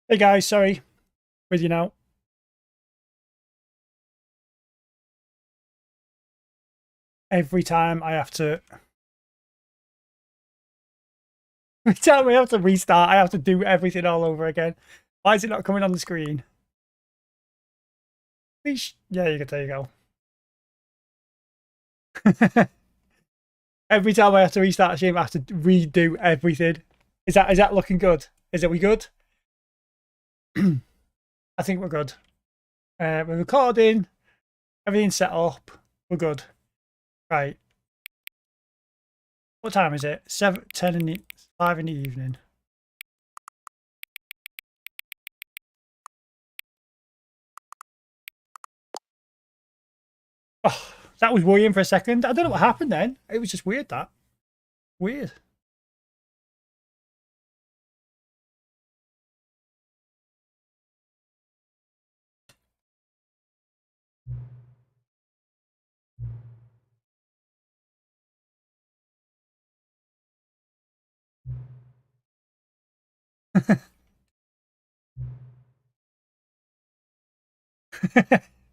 Hey guys, sorry, with you now. Every time I have to, every time we have to restart, I have to do everything all over again. Why is it not coming on the screen? Please, yeah, there you go. Every time I have to restart a stream, I have to redo everything. Is that looking good? We good? I think we're good. We're recording. Everything's set up. We're good. Right. What time is it? 5 in the evening. Oh, that was worrying for a second. I don't know what happened then. It was just weird, that. Weird.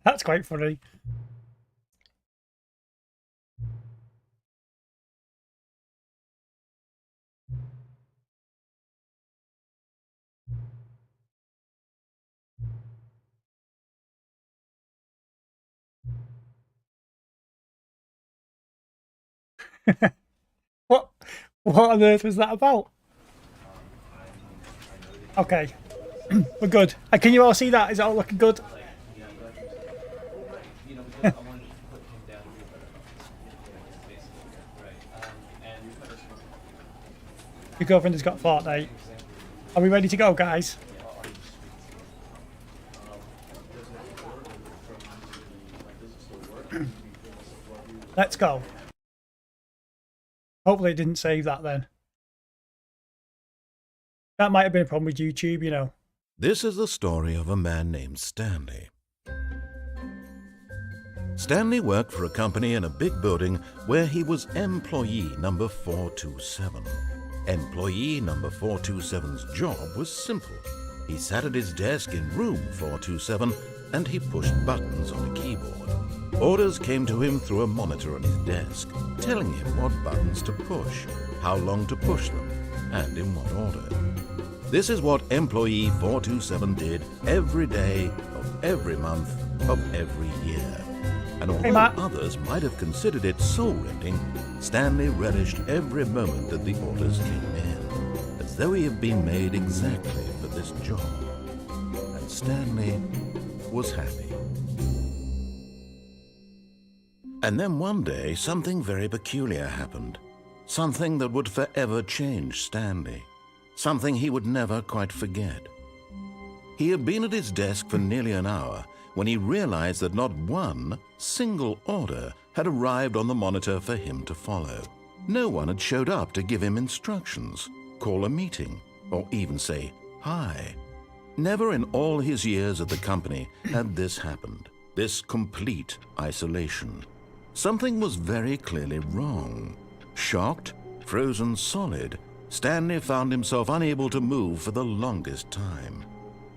That's quite funny. What on earth was that about? Okay. We're good. Can you all see that? Is it all looking good? Your girlfriend has got Fortnite. Are we ready to go, guys? Let's go. Hopefully it didn't save that then. That might have been a problem with YouTube, you know. This is the story of a man named Stanley. Stanley worked for a company in a big building where he was employee number 427. Employee number 427's job was simple. He sat at his desk in room 427 and he pushed buttons on a keyboard. Orders came to him through a monitor on his desk, telling him what buttons to push, how long to push them, and in what order. This is what employee 427 did every day of every month of every year. And although others might have considered it soul-rending, Stanley relished every moment that the orders came in, as though he had been made exactly for this job. And Stanley was happy. And then one day, something very peculiar happened. Something that would forever change Stanley. Something he would never quite forget. He had been at his desk for nearly an hour when he realized that not one single order had arrived on the monitor for him to follow. No one had showed up to give him instructions, call a meeting, or even say hi. Never in all his years at the company had this happened, this complete isolation. Something was very clearly wrong. Shocked, frozen solid, Stanley found himself unable to move for the longest time.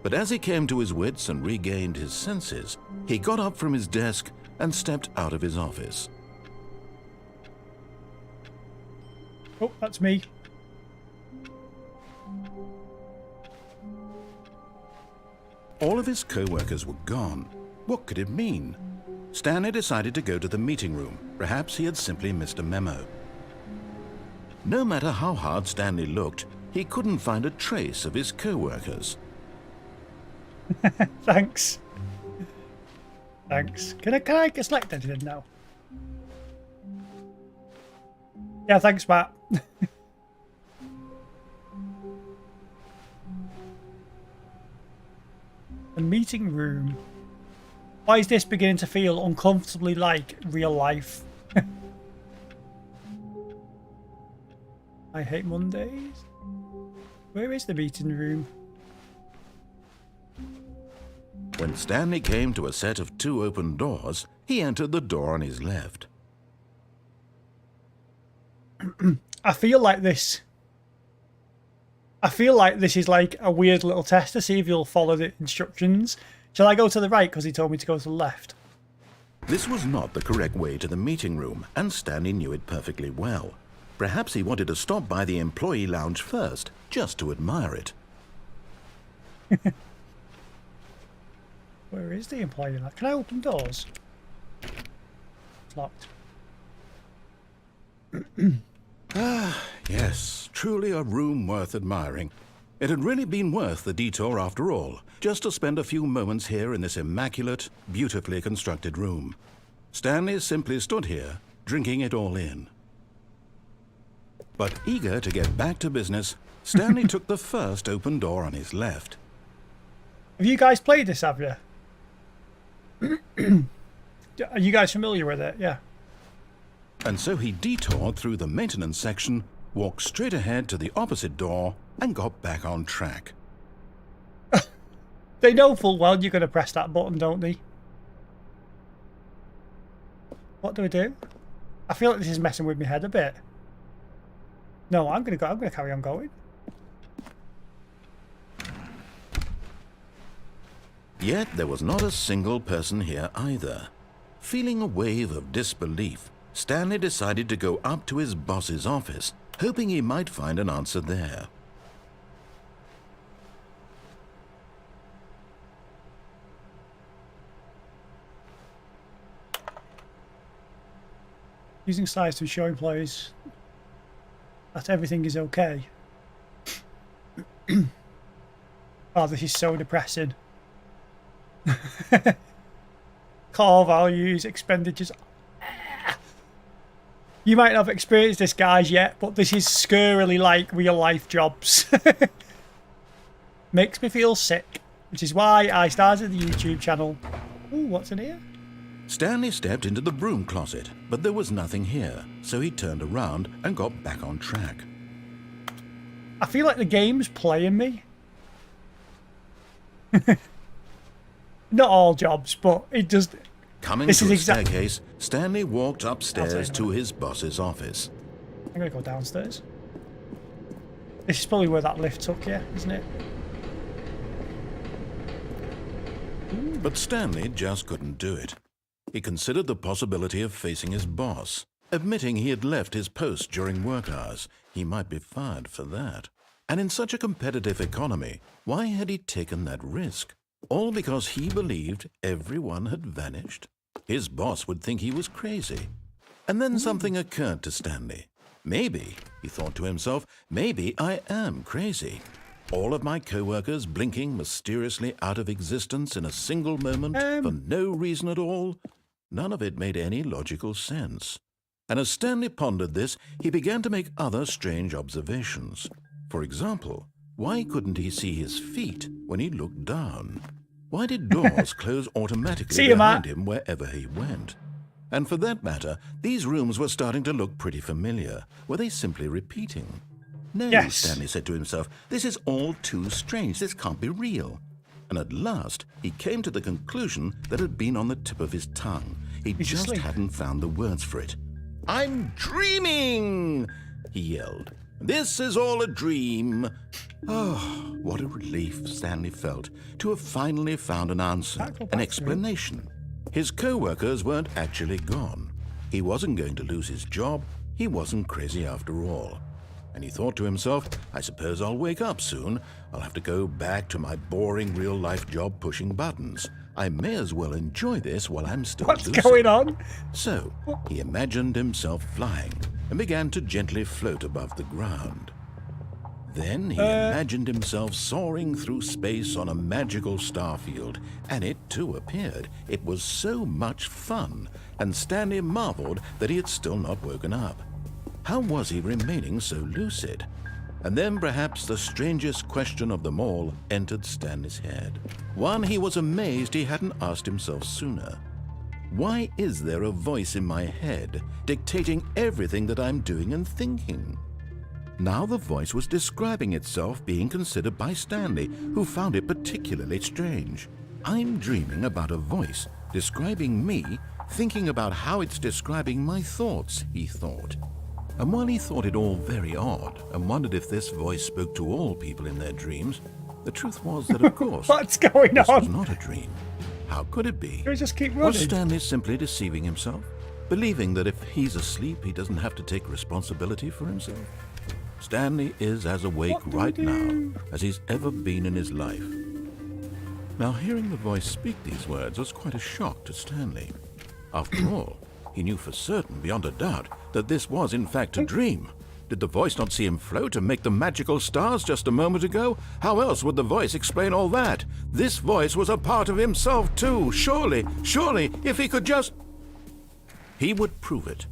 But as he came to his wits and regained his senses, he got up from his desk and stepped out of his office. Oh, that's me. All of his co-workers were gone. What could it mean? Stanley decided to go to the meeting room. Perhaps he had simply missed a memo. No matter how hard Stanley looked, he couldn't find a trace of his co-workers. Thanks. Thanks. Can I get select edited now? Yeah, thanks, Matt. The meeting room. Why is this beginning to feel uncomfortably like real life? I hate Mondays. Where is the meeting room? When Stanley came to a set of 2 open doors, he entered the door on his left. I feel like this. I feel like this is like a weird little test to see if you'll follow the instructions. Shall I go to the right because he told me to go to the left? This was not the correct way to the meeting room, and Stanley knew it perfectly well. Perhaps he wanted to stop by the employee lounge first, just to admire it. Where is the employee lounge? Can I open doors? It's locked. Yes, truly a room worth admiring. It had really been worth the detour after all, just to spend a few moments here in this immaculate, beautifully constructed room. Stanley simply stood here, drinking it all in. But eager to get back to business, Stanley took the first open door on his left. Have you guys played this, have you? Are you guys familiar with it? Yeah. And so he detoured through the maintenance section, walked straight ahead to the opposite door, and got back on track. They know full well you're going to press that button, don't they? What do I do? I feel like this is messing with my head a bit. No, I'm going to carry on going. Yet there was not a single person here either. Feeling a wave of disbelief, Stanley decided to go up to his boss's office, hoping he might find an answer there. Using size to show employees that everything is okay. Oh, this is so depressing. Core values, expenditures. You might not have experienced this, guys, yet, but this is scarily like real life jobs. Makes me feel sick, which is why I started the YouTube channel. Ooh, what's in here? Stanley stepped into the broom closet, but there was nothing here, so he turned around and got back on track. I feel like the game's playing me. Not all jobs, but it does. Coming to the staircase, Stanley walked upstairs to his boss's office. I'm going to go downstairs. This is probably where that lift took you, isn't it? But Stanley just couldn't do it. He considered the possibility of facing his boss. Admitting he had left his post during work hours, he might be fired for that. And in such a competitive economy, why had he taken that risk? All because he believed everyone had vanished? His boss would think he was crazy. And then something occurred to Stanley. Maybe, he thought to himself, maybe I am crazy. All of my co-workers blinking mysteriously out of existence in a single moment for no reason at all? None of it made any logical sense. And as Stanley pondered this, he began to make other strange observations. For example, why couldn't he see his feet when he looked down? Why did doors close automatically behind him wherever he went? And for that matter, these rooms were starting to look pretty familiar. Were they simply repeating? No, yes. Stanley said to himself, this is all too strange. This can't be real. And at last, he came to the conclusion that had been on the tip of his tongue. He just hadn't found the words for it. I'm dreaming, he yelled. This is all a dream. Oh, what a relief Stanley felt to have finally found an answer, an explanation. His co-workers weren't actually gone. He wasn't going to lose his job. He wasn't crazy after all. And he thought to himself, I suppose I'll wake up soon. I'll have to go back to my boring real-life job pushing buttons. I may as well enjoy this while I'm still lucid. What's going on? So he imagined himself flying and began to gently float above the ground. Then he imagined himself soaring through space on a magical starfield, and it too appeared. It was so much fun, and Stanley marveled that he had still not woken up. How was he remaining so lucid? And then perhaps the strangest question of them all entered Stanley's head. One he was amazed he hadn't asked himself sooner. Why is there a voice in my head dictating everything that I'm doing and thinking? Now the voice was describing itself being considered by Stanley, who found it particularly strange. I'm dreaming about a voice describing me, thinking about how it's describing my thoughts, he thought. And while he thought it all very odd and wondered if this voice spoke to all people in their dreams, the truth was that, of course, What's going this was on? not a dream. How could it be? Can we just keep Was running? Stanley simply deceiving himself? Believing that if he's asleep, he doesn't have to take responsibility for himself? Stanley is as awake What do we right now do? as he's ever been in his life. Now, hearing the voice speak these words was quite a shock to Stanley. After all, he knew for certain, beyond a doubt, that this was in fact a dream. Did the voice not see him float and make the magical stars just a moment ago? How else would the voice explain all that? This voice was a part of himself too. Surely, if he could just... He would prove it.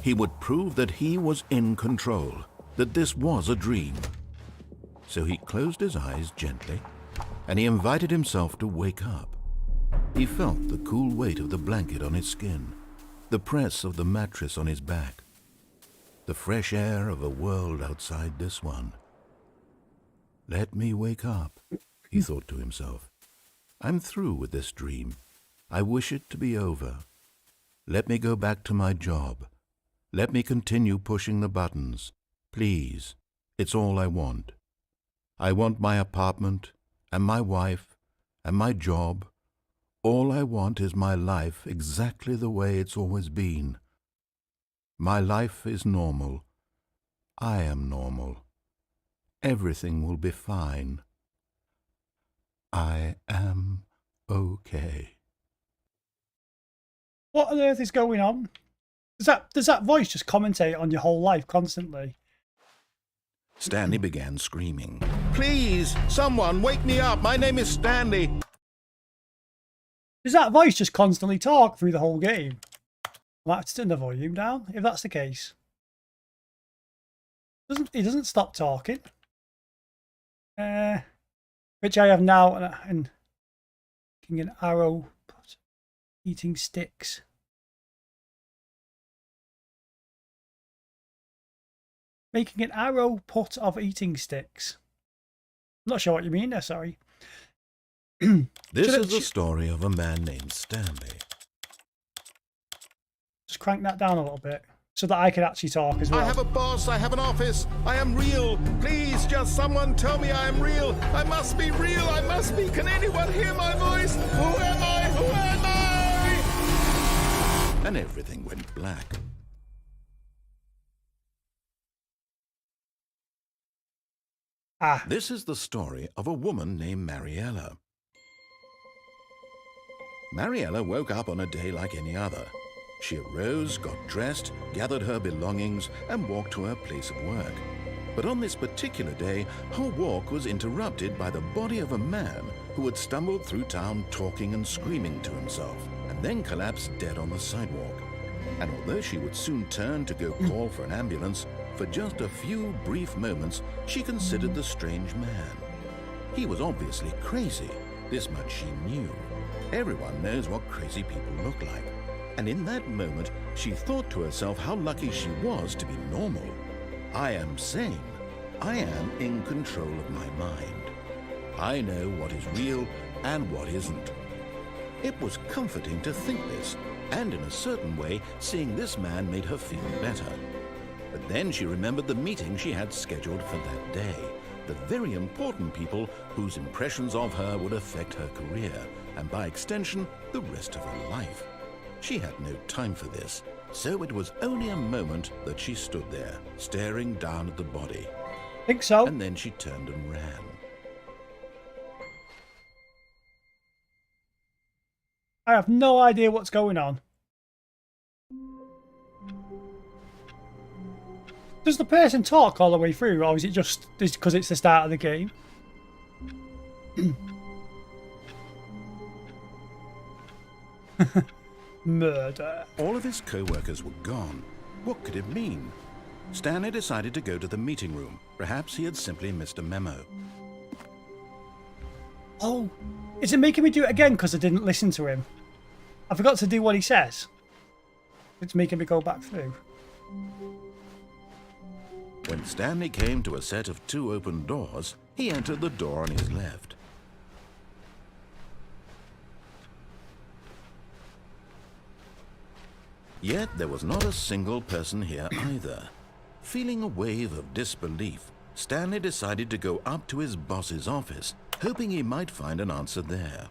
He would prove that he was in control, that this was a dream. So he closed his eyes gently, and he invited himself to wake up. He felt the cool weight of the blanket on his skin, the press of the mattress on his back, the fresh air of a world outside this one. Let me wake up, he thought to himself. I'm through with this dream. I wish it to be over. Let me go back to my job. Let me continue pushing the buttons. Please, it's all I want. I want my apartment, and my wife, and my job. All I want is my life exactly the way it's always been. My life is normal. I am normal. Everything will be fine. I am okay. What on earth is going on? Does that voice just commentate on your whole life constantly? Stanley began screaming. Please, someone wake me up. My name is Stanley. Does that voice just constantly talk through the whole game? I might have to turn the volume down if that's the case. He doesn't stop talking. Which I have now, and making an arrow, eating sticks. Making an arrow pot of eating sticks. I'm not sure what you mean there, sorry. This is the story of a man named Stanley. Just crank that down a little bit so that I can actually talk as well. I have a boss, I have an office, I am real. Please, just someone tell me I am real. I must be real, I must be. Can anyone hear my voice? Who am I? Who am I? And everything went black. This is the story of a woman named Mariella. Mariella woke up on a day like any other. She arose, got dressed, gathered her belongings, and walked to her place of work. But on this particular day, her walk was interrupted by the body of a man who had stumbled through town talking and screaming to himself, and then collapsed dead on the sidewalk. And although she would soon turn to go call for an ambulance, for just a few brief moments, she considered the strange man. He was obviously crazy. This much she knew. Everyone knows what crazy people look like. And in that moment, she thought to herself how lucky she was to be normal. I am sane. I am in control of my mind. I know what is real and what isn't. It was comforting to think this, and in a certain way, seeing this man made her feel better. But then she remembered the meeting she had scheduled for that day, the very important people whose impressions of her would affect her career, and by extension, the rest of her life. She had no time for this, so it was only a moment that she stood there, staring down at the body. Think so. And then she turned and ran. I have no idea what's going on. Does the person talk all the way through, or is it just because it's the start of the game? Murder. All of his co-workers were gone. What could it mean? Stanley decided to go to the meeting room. Perhaps he had simply missed a memo. Oh, is it making me do it again because I didn't listen to him? I forgot to do what he says. It's making me go back through. When Stanley came to a set of 2 open doors, he entered the door on his left. Yet there was not a single person here either. Feeling a wave of disbelief, Stanley decided to go up to his boss's office, hoping he might find an answer there.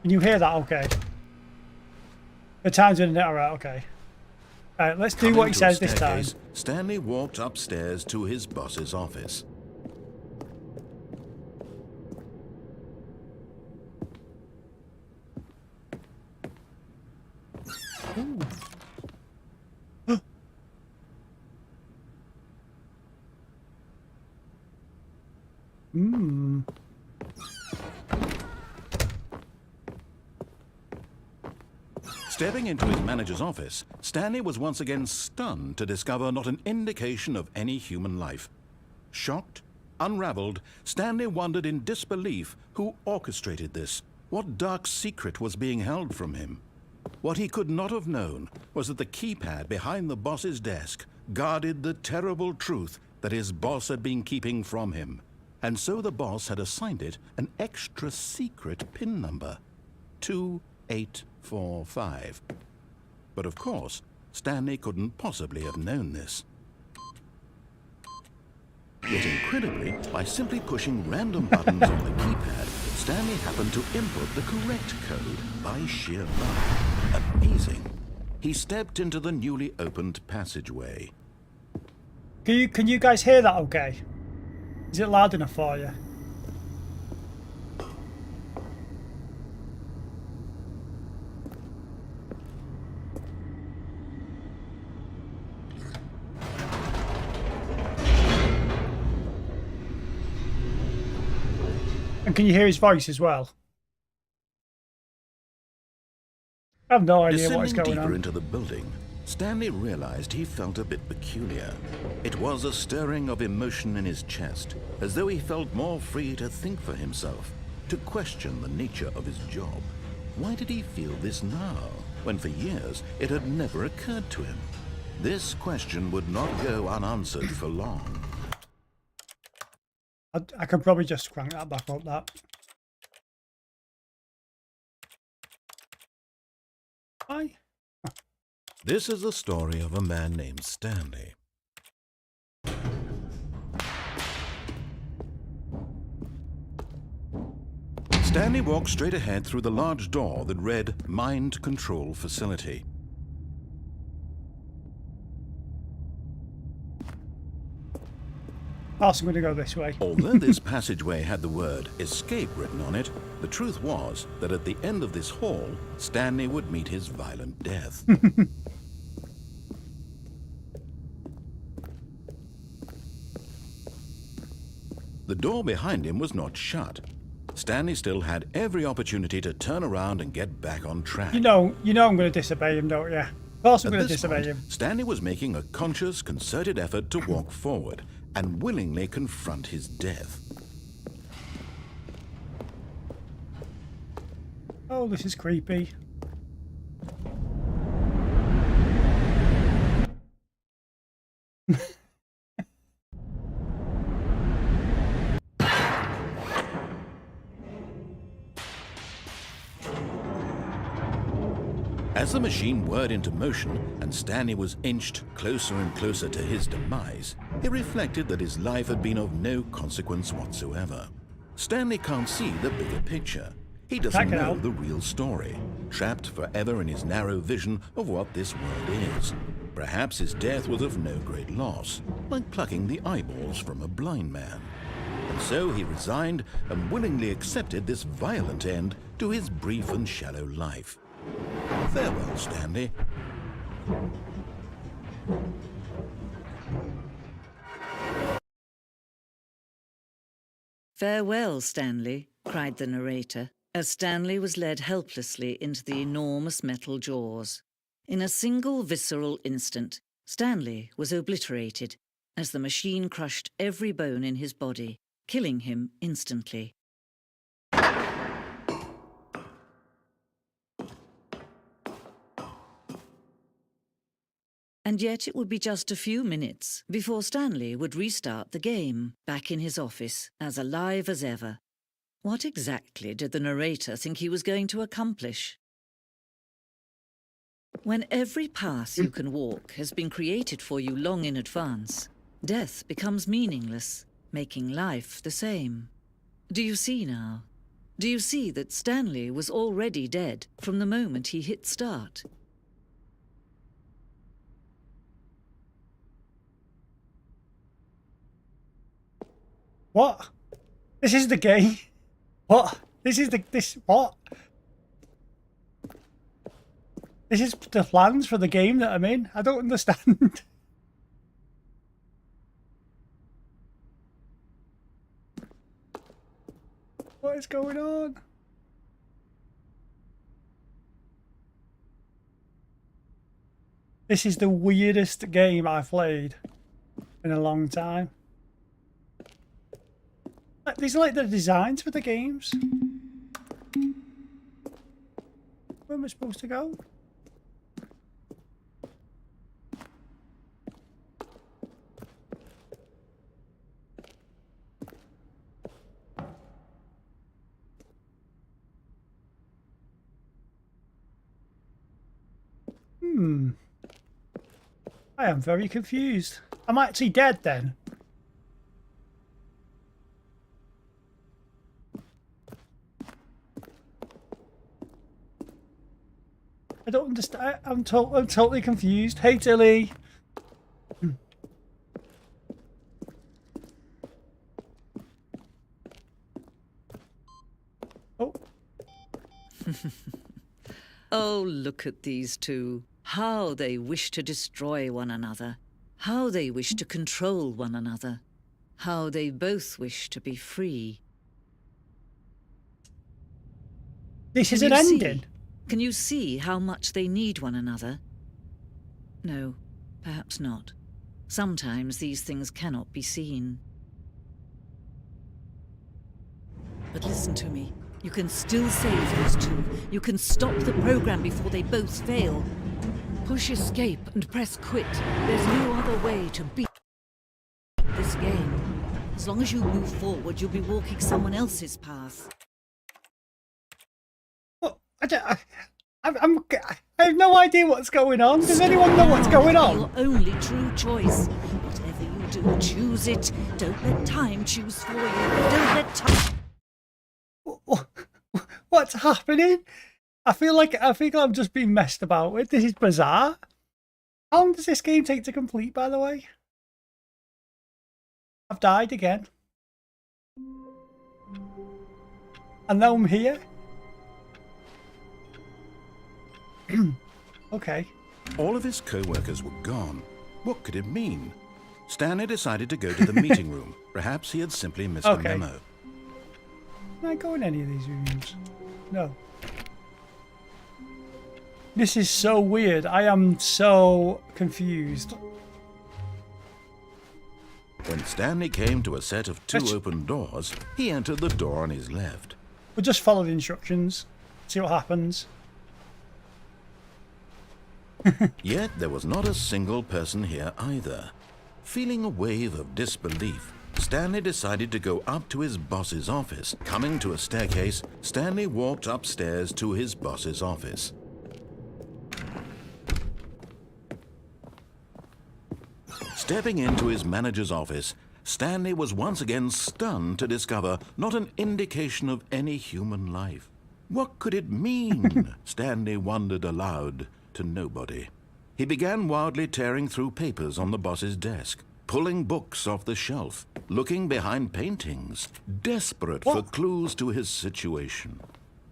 Can you hear that? Okay. The time's in it. All right. Okay. All right. Let's do Coming what he to a says this time. staircase, Stanley walked upstairs to his boss's office. Ooh. Mmm. Stepping into his manager's office, Stanley was once again stunned to discover not an indication of any human life. Shocked, unraveled, Stanley wondered in disbelief who orchestrated this. What dark secret was being held from him? What he could not have known was that the keypad behind the boss's desk guarded the terrible truth that his boss had been keeping from him. And so the boss had assigned it an extra secret PIN number, 2845. But of course, Stanley couldn't possibly have known this. Yet incredibly, by simply pushing random buttons on the keypad, Stanley happened to input the correct code by sheer luck. Amazing. He stepped into the newly opened passageway. Can you guys hear that? Okay. Is it loud enough for you? And can you hear his voice as well? I have no idea what is Descending going deeper on. into the building, Stanley realized he felt a bit peculiar. It was a stirring of emotion in his chest, as though he felt more free to think for himself, to question the nature of his job. Why did he feel this now, when for years it had never occurred to him? This question would not go unanswered for long. I could probably just crank that back up. That. Hi. This is the story of a man named Stanley. Stanley walked straight ahead through the large door that read Mind Control Facility. I'm going to go this way. Although this passageway had the word escape written on it, the truth was that at the end of this hall, Stanley would meet his violent death. The door behind him was not shut. Stanley still had every opportunity to turn around and get back on track. You know I'm going to disobey him, don't you? Of course I'm going to disobey point, him. Stanley was making a conscious, concerted effort to walk forward and willingly confront his death. Oh, this is creepy. As the machine whirred into motion and Stanley was inched closer and closer to his demise, he reflected that his life had been of no consequence whatsoever. Stanley can't see the bigger picture. He doesn't know the real story, trapped forever in his narrow vision of what this world is. Perhaps his death was of no great loss, like plucking the eyeballs from a blind man. And so he resigned and willingly accepted this violent end to his brief and shallow life. Farewell, Stanley. "Farewell, Stanley," cried the narrator, as Stanley was led helplessly into the enormous metal jaws. In a single visceral instant, Stanley was obliterated as the machine crushed every bone in his body, killing him instantly. And yet it would be just a few minutes before Stanley would restart the game, back in his office, as alive as ever. What exactly did the narrator think he was going to accomplish? When every path you can walk has been created for you long in advance, death becomes meaningless, making life the same. Do you see now? Do you see that Stanley was already dead from the moment he hit start? What? This is the game. What? This is what? This is the plans for the game that I'm in. I don't understand. What is going on? This is the weirdest game I've played in a long time. These are like the designs for the games. Where am I supposed to go? I am very confused. I'm actually dead then. I don't understand. I'm totally confused. Hey, Tilly. Oh. Oh, look at these two. How they wish to destroy one another. How they wish to control one another. How they both wish to be free. This is an ending. Can you see how much they need one another? No, perhaps not. Sometimes these things cannot be seen. But listen to me. You can still save those two. You can stop the program before they both fail. Push escape and press quit. There's no other way to beat this game. As long as you move forward, you'll be walking someone else's path. Well, I have no idea what's going on. Does anyone know what's going on? Your only true choice. Whatever you do, choose it. Don't let time choose for you. Don't let time... What's happening? I feel like I'm just being messed about with. This is bizarre. How long does this game take to complete, by the way? I've died again. And now I'm here. Okay. All of his co-workers were gone. What could it mean? Stanley decided to go to the meeting room. Perhaps he had simply missed a memo. Can I go in any of these rooms? No. This is so weird. I am so confused. When Stanley came to a set of two open doors, he entered the door on his left. We'll just follow the instructions. See what happens. Yet there was not a single person here either. Feeling a wave of disbelief, Stanley decided to go up to his boss's office. Coming to a staircase, Stanley walked upstairs to his boss's office. Stepping into his manager's office, Stanley was once again stunned to discover not an indication of any human life. What could it mean? Stanley wondered aloud to nobody. He began wildly tearing through papers on the boss's desk, pulling books off the shelf, looking behind paintings, desperate for clues to his situation.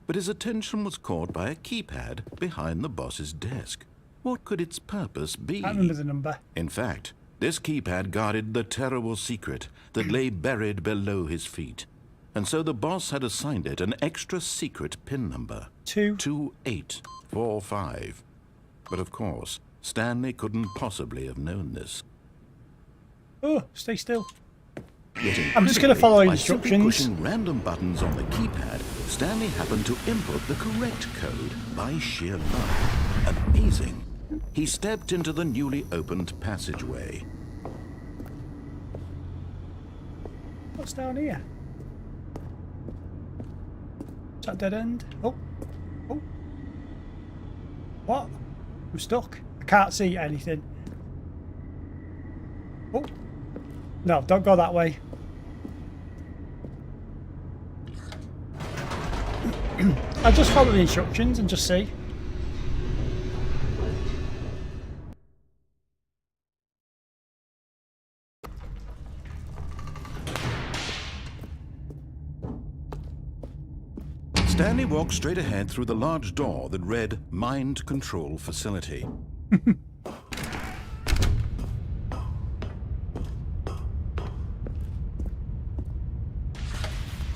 But his attention was caught by a keypad behind the boss's desk. What could its purpose be? I remember the number. In fact, this keypad guarded the terrible secret that lay buried below his feet. And so the boss had assigned it an extra secret PIN number. 2845. But of course, Stanley couldn't possibly have known this. Oh, stay still. Yet I'm just going to follow by simply instructions. pushing random buttons on the keypad, Stanley happened to input the correct code by sheer luck. Amazing. He stepped into the newly opened passageway. What's down here? Is that dead end? Oh. Oh. What? I'm stuck. I can't see anything. Oh. No, don't go that way. I'll just follow the instructions and just see. Stanley walked straight ahead through the large door that read Mind Control Facility.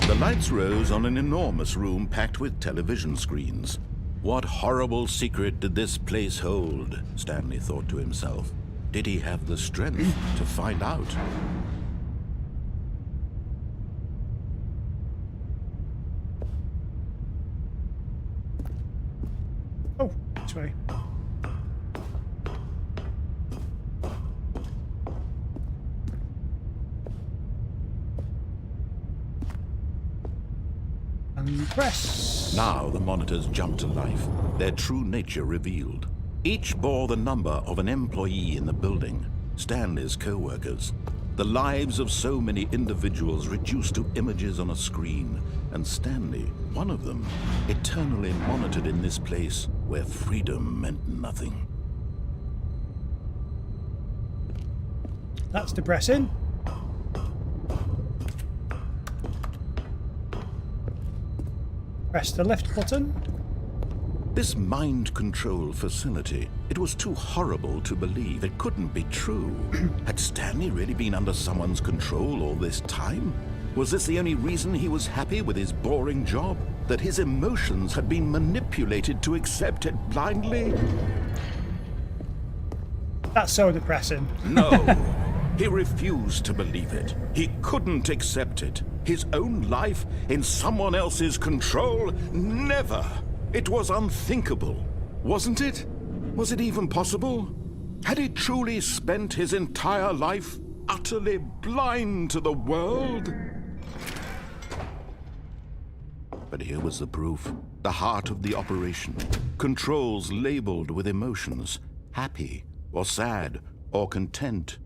The lights rose on an enormous room packed with television screens. What horrible secret did this place hold? Stanley thought to himself. Did he have the strength to find out? Oh, this way. And press. Now the monitors jumped to life, their true nature revealed. Each bore the number of an employee in the building, Stanley's co-workers. The lives of so many individuals reduced to images on a screen, and Stanley, one of them, eternally monitored in this place where freedom meant nothing. That's depressing. Press the left button. This mind control facility, it was too horrible to believe. It couldn't be true. Had Stanley really been under someone's control all this time? Was this the only reason he was happy with his boring job? That his emotions had been manipulated to accept it blindly? That's so depressing. No. He refused to believe it. He couldn't accept it. His own life in someone else's control? Never. It was unthinkable, wasn't it? Was it even possible? Had he truly spent his entire life utterly blind to the world? But here was the proof, the heart of the operation. Controls labeled with emotions, happy or sad or content.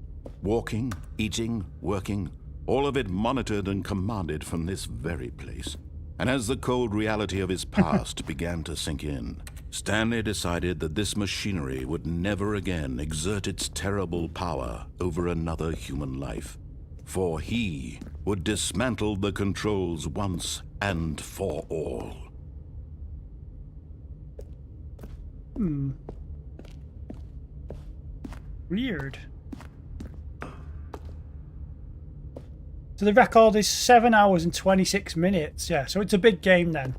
Walking, eating, working, all of it monitored and commanded from this very place. And as the cold reality of his past began to sink in, Stanley decided that this machinery would never again exert its terrible power over another human life. For he would dismantle the controls once and for all. Weird. So the record is 7 hours and 26 minutes. Yeah, so it's a big game then.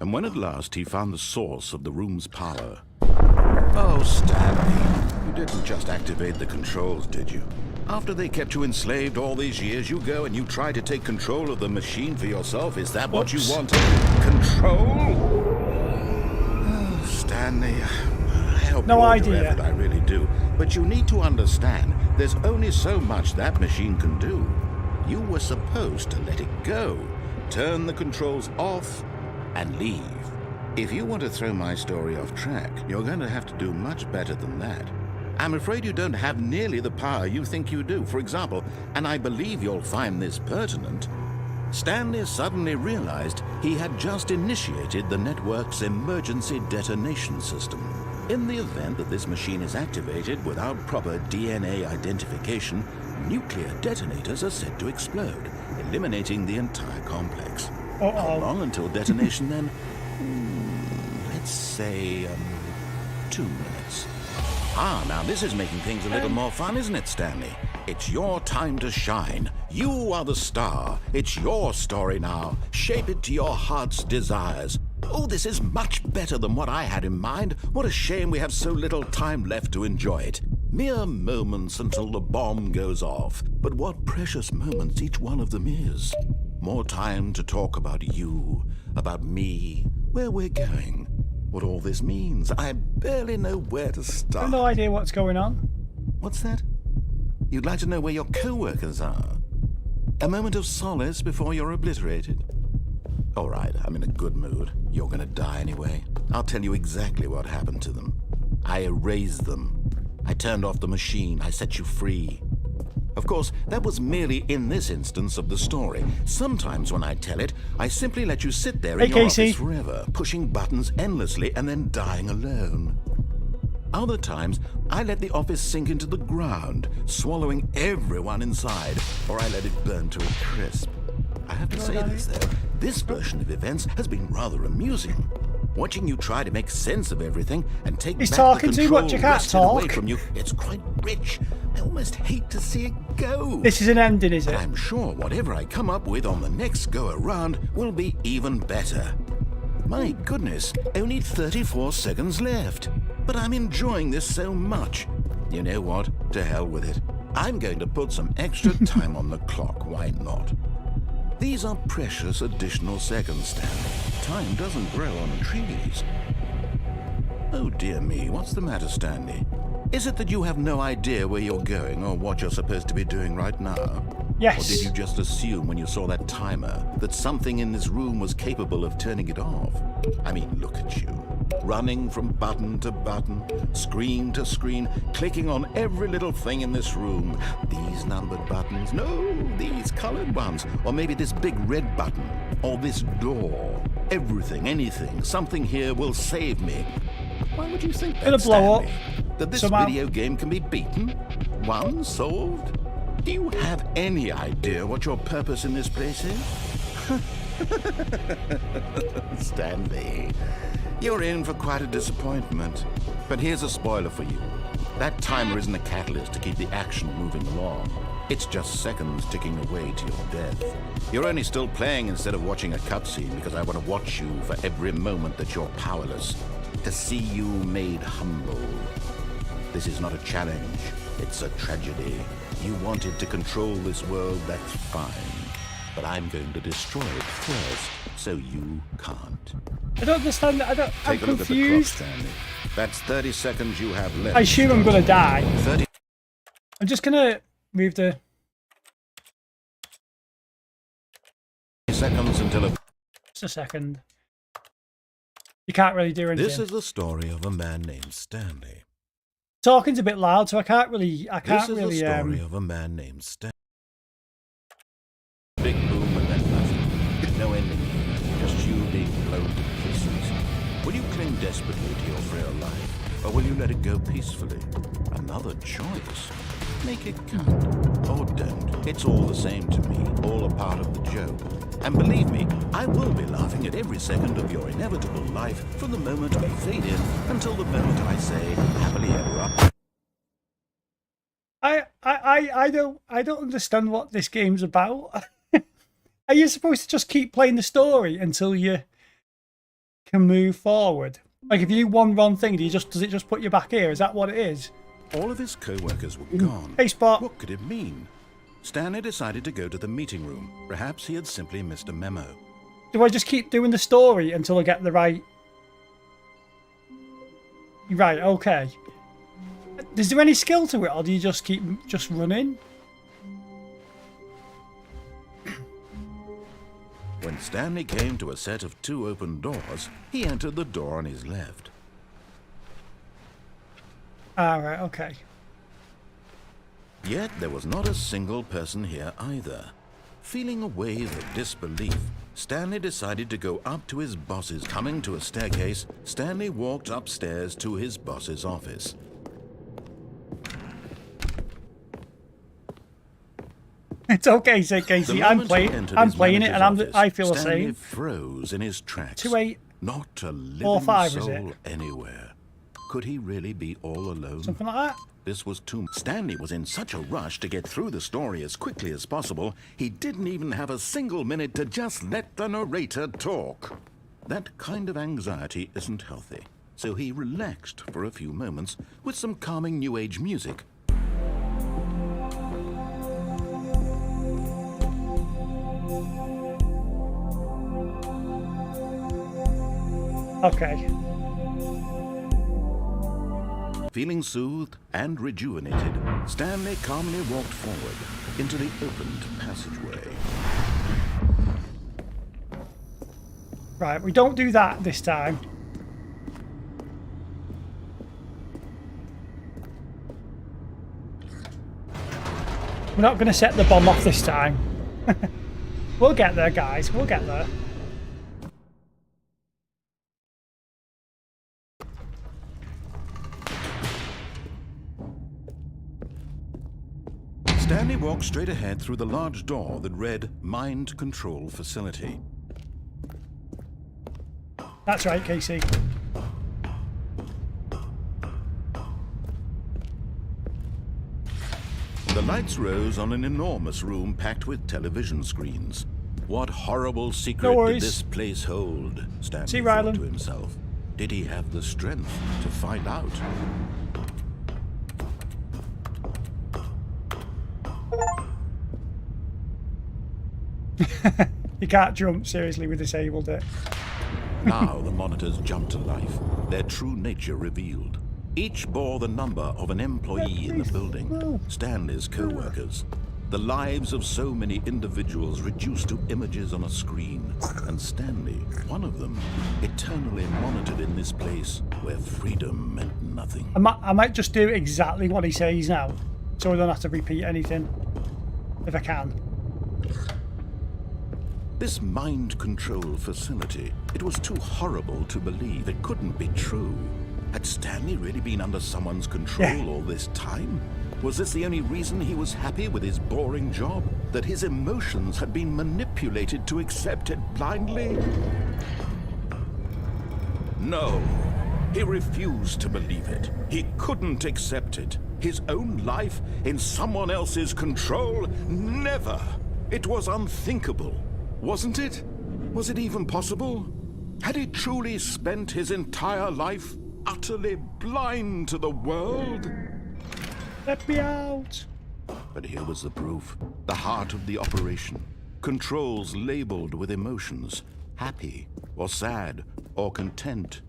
And when at last he found the source of the room's power... Oh, Stanley, you didn't just activate the controls, did you? After they kept you enslaved all these years, you go and you try to take control of the machine for yourself. Is that what you wanted? Control? Stanley, I hope no you idea. Effort, I really do. But you need to understand, there's only so much that machine can do. You were supposed to let it go, turn the controls off, and leave. If you want to throw my story off track, you're going to have to do much better than that. I'm afraid you don't have nearly the power you think you do. For example, and I believe you'll find this pertinent, Stanley suddenly realized he had just initiated the network's emergency detonation system. In the event that this machine is activated without proper DNA identification, nuclear detonators are said to explode, eliminating the entire complex. How long until detonation then? Let's say 2 minutes. Now this is making things a little more fun, isn't it, Stanley? It's your time to shine. You are the star. It's your story now. Shape it to your heart's desires. Oh, this is much better than what I had in mind. What a shame we have so little time left to enjoy it. Mere moments until the bomb goes off. But what precious moments each one of them is. More time to talk about you, about me, where we're going, what all this means. I barely know where to start. I have no idea what's going on. What's that? You'd like to know where your co-workers are? A moment of solace before you're obliterated. All right, I'm in a good mood. You're gonna die anyway. I'll tell you exactly what happened to them. I erased them. I turned off the machine. I set you free. Of course, that was merely in this instance of the story. Sometimes when I tell it, I simply let you sit there in your office forever, pushing buttons endlessly and then dying alone. Other times, I let the office sink into the ground, swallowing everyone inside, or I let it burn to a crisp. I have to say this, though. This version of events has been rather amusing. Watching you try to make sense of everything and take back the control wrested away from you, it's quite rich. I almost hate to see it go. This is an ending, is it? But I'm sure whatever I come up with on the next go-around will be even better. My goodness, only 34 seconds left. But I'm enjoying this so much. You know what? To hell with it. I'm going to put some extra time on the clock. Why not? These are precious additional seconds, Stanley. Time doesn't grow on trees. Oh dear me, what's the matter, Stanley? Is it that you have no idea where you're going or what you're supposed to be doing right now? Yes. Or did you just assume when you saw that timer that something in this room was capable of turning it off? I mean, look at you. Running from button to button, screen to screen, clicking on every little thing in this room. These numbered buttons, no, these colored ones. Or maybe this big red button, or this door. Everything, anything, something here will save me. Why would you think that, It'll blow up. That this somehow. video game can be beaten? Won? Solved? Do you have any idea what your purpose in this place is? Stanley, you're in for quite a disappointment. But here's a spoiler for you. That timer isn't a catalyst to keep the action moving along. It's just seconds ticking away to your death. You're only still playing instead of watching a cutscene because I want to watch you for every moment that you're powerless. To see you made humble. This is not a challenge. It's a tragedy. You wanted to control this world, that's fine. But I'm going to destroy it first, so you can't. I don't understand. I'm Take a look confused. at the clock, Stanley. That's 30 seconds you have left. I assume I'm going to die. 30 I'm just going to move the... seconds until a... Just a second. You can't really do anything. This is the story of a man named Stanley. Talking's a bit loud, so I can't really... This is the story of a man named Stanley. Big boom and then nothing. No ending. Just you being blown to pieces. Will you cling desperately to your frail life, or will you let it go peacefully? Another choice. Make it count. Or don't. It's all the same to me. All a part of the joke. And believe me, I will be laughing at every second of your inevitable life from the moment we fade in until the moment I say happily ever after. I don't understand what this game's about. Are you supposed to just keep playing the story until you can move forward? Like if you do one wrong thing, does it just put you back here? Is that what it is? All of his co-workers were gone. Hey, Spot. What could it mean? Stanley decided to go to the meeting room. Perhaps he had simply missed a memo. Do I just keep doing the story until I get the right... Right, okay. Is there any skill to it, or do you just keep just running? When Stanley came to a set of 2 open doors, he entered the door on his left. Ah, right, okay. Yet there was not a single person here either. Feeling a wave of disbelief, Stanley decided to go up to his boss's. Coming to a staircase, Stanley walked upstairs to his boss's office. It's okay, say Casey. I'm playing it, and I feel the Stanley same. froze in his tracks. 2-8. Not a living 4-5, is soul it? anywhere. Could he really be all alone? Something like that. This was too... Stanley was in such a rush to get through the story as quickly as possible, he didn't even have a single minute to just let the narrator talk. That kind of anxiety isn't healthy, so he relaxed for a few moments with some calming New Age music. Okay. Feeling soothed and rejuvenated, Stanley calmly walked forward into the opened passageway. Right, we don't do that this time. We're not going to set the bomb off this time. We'll get there, guys. We'll get there. Stanley walked straight ahead through the large door that read Mind Control Facility. That's right, Casey. The lights rose on an enormous room packed with television screens. What horrible secret did this place hold? Stanley thought to himself. Did he have the strength to find out? You can't jump, seriously, we disabled it. Now the monitors jumped to life, their true nature revealed. Each bore the number of an employee in the building, Stanley's co-workers. The lives of so many individuals reduced to images on a screen, and Stanley, one of them, eternally monitored in this place where freedom meant nothing. I might just do exactly what he says now, so I don't have to repeat anything, if I can. This mind control facility, it was too horrible to believe. It couldn't be true. Had Stanley really been under someone's control all this time? Was this the only reason he was happy with his boring job? That his emotions had been manipulated to accept it blindly? No, he refused to believe it. He couldn't accept it. His own life in someone else's control? Never! It was unthinkable. Wasn't it? Was it even possible? Had he truly spent his entire life utterly blind to the world? Let me out! But here was the proof. The heart of the operation. Controls labeled with emotions. Happy, or sad, or content.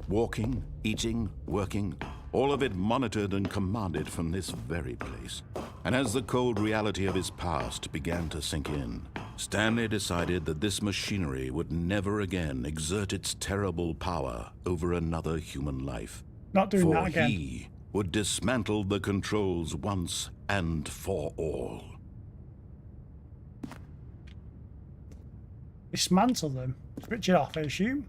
Walking, eating, working. All of it monitored and commanded from this very place. And as the cold reality of his past began to sink in, Stanley decided that this machinery would never again exert its terrible power over another human life. Not doing that again. For he would dismantle the controls once and for all. Dismantle them? Switch it off, I assume?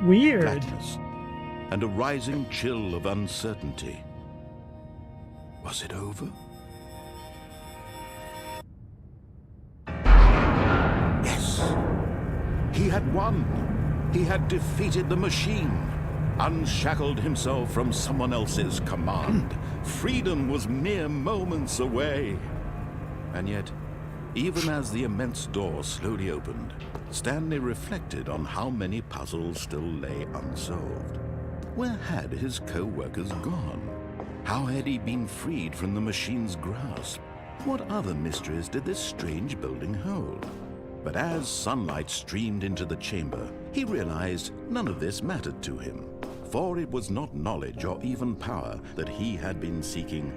Weird. Blackness and a rising chill of uncertainty. Was it over? Yes! He had won! He had defeated the machine, unshackled himself from someone else's command. Freedom was mere moments away. And yet, even as the immense door slowly opened, Stanley reflected on how many puzzles still lay unsolved. Where had his co-workers gone? How had he been freed from the machine's grasp? What other mysteries did this strange building hold? But as sunlight streamed into the chamber, he realized none of this mattered to him, for it was not knowledge or even power that he had been seeking,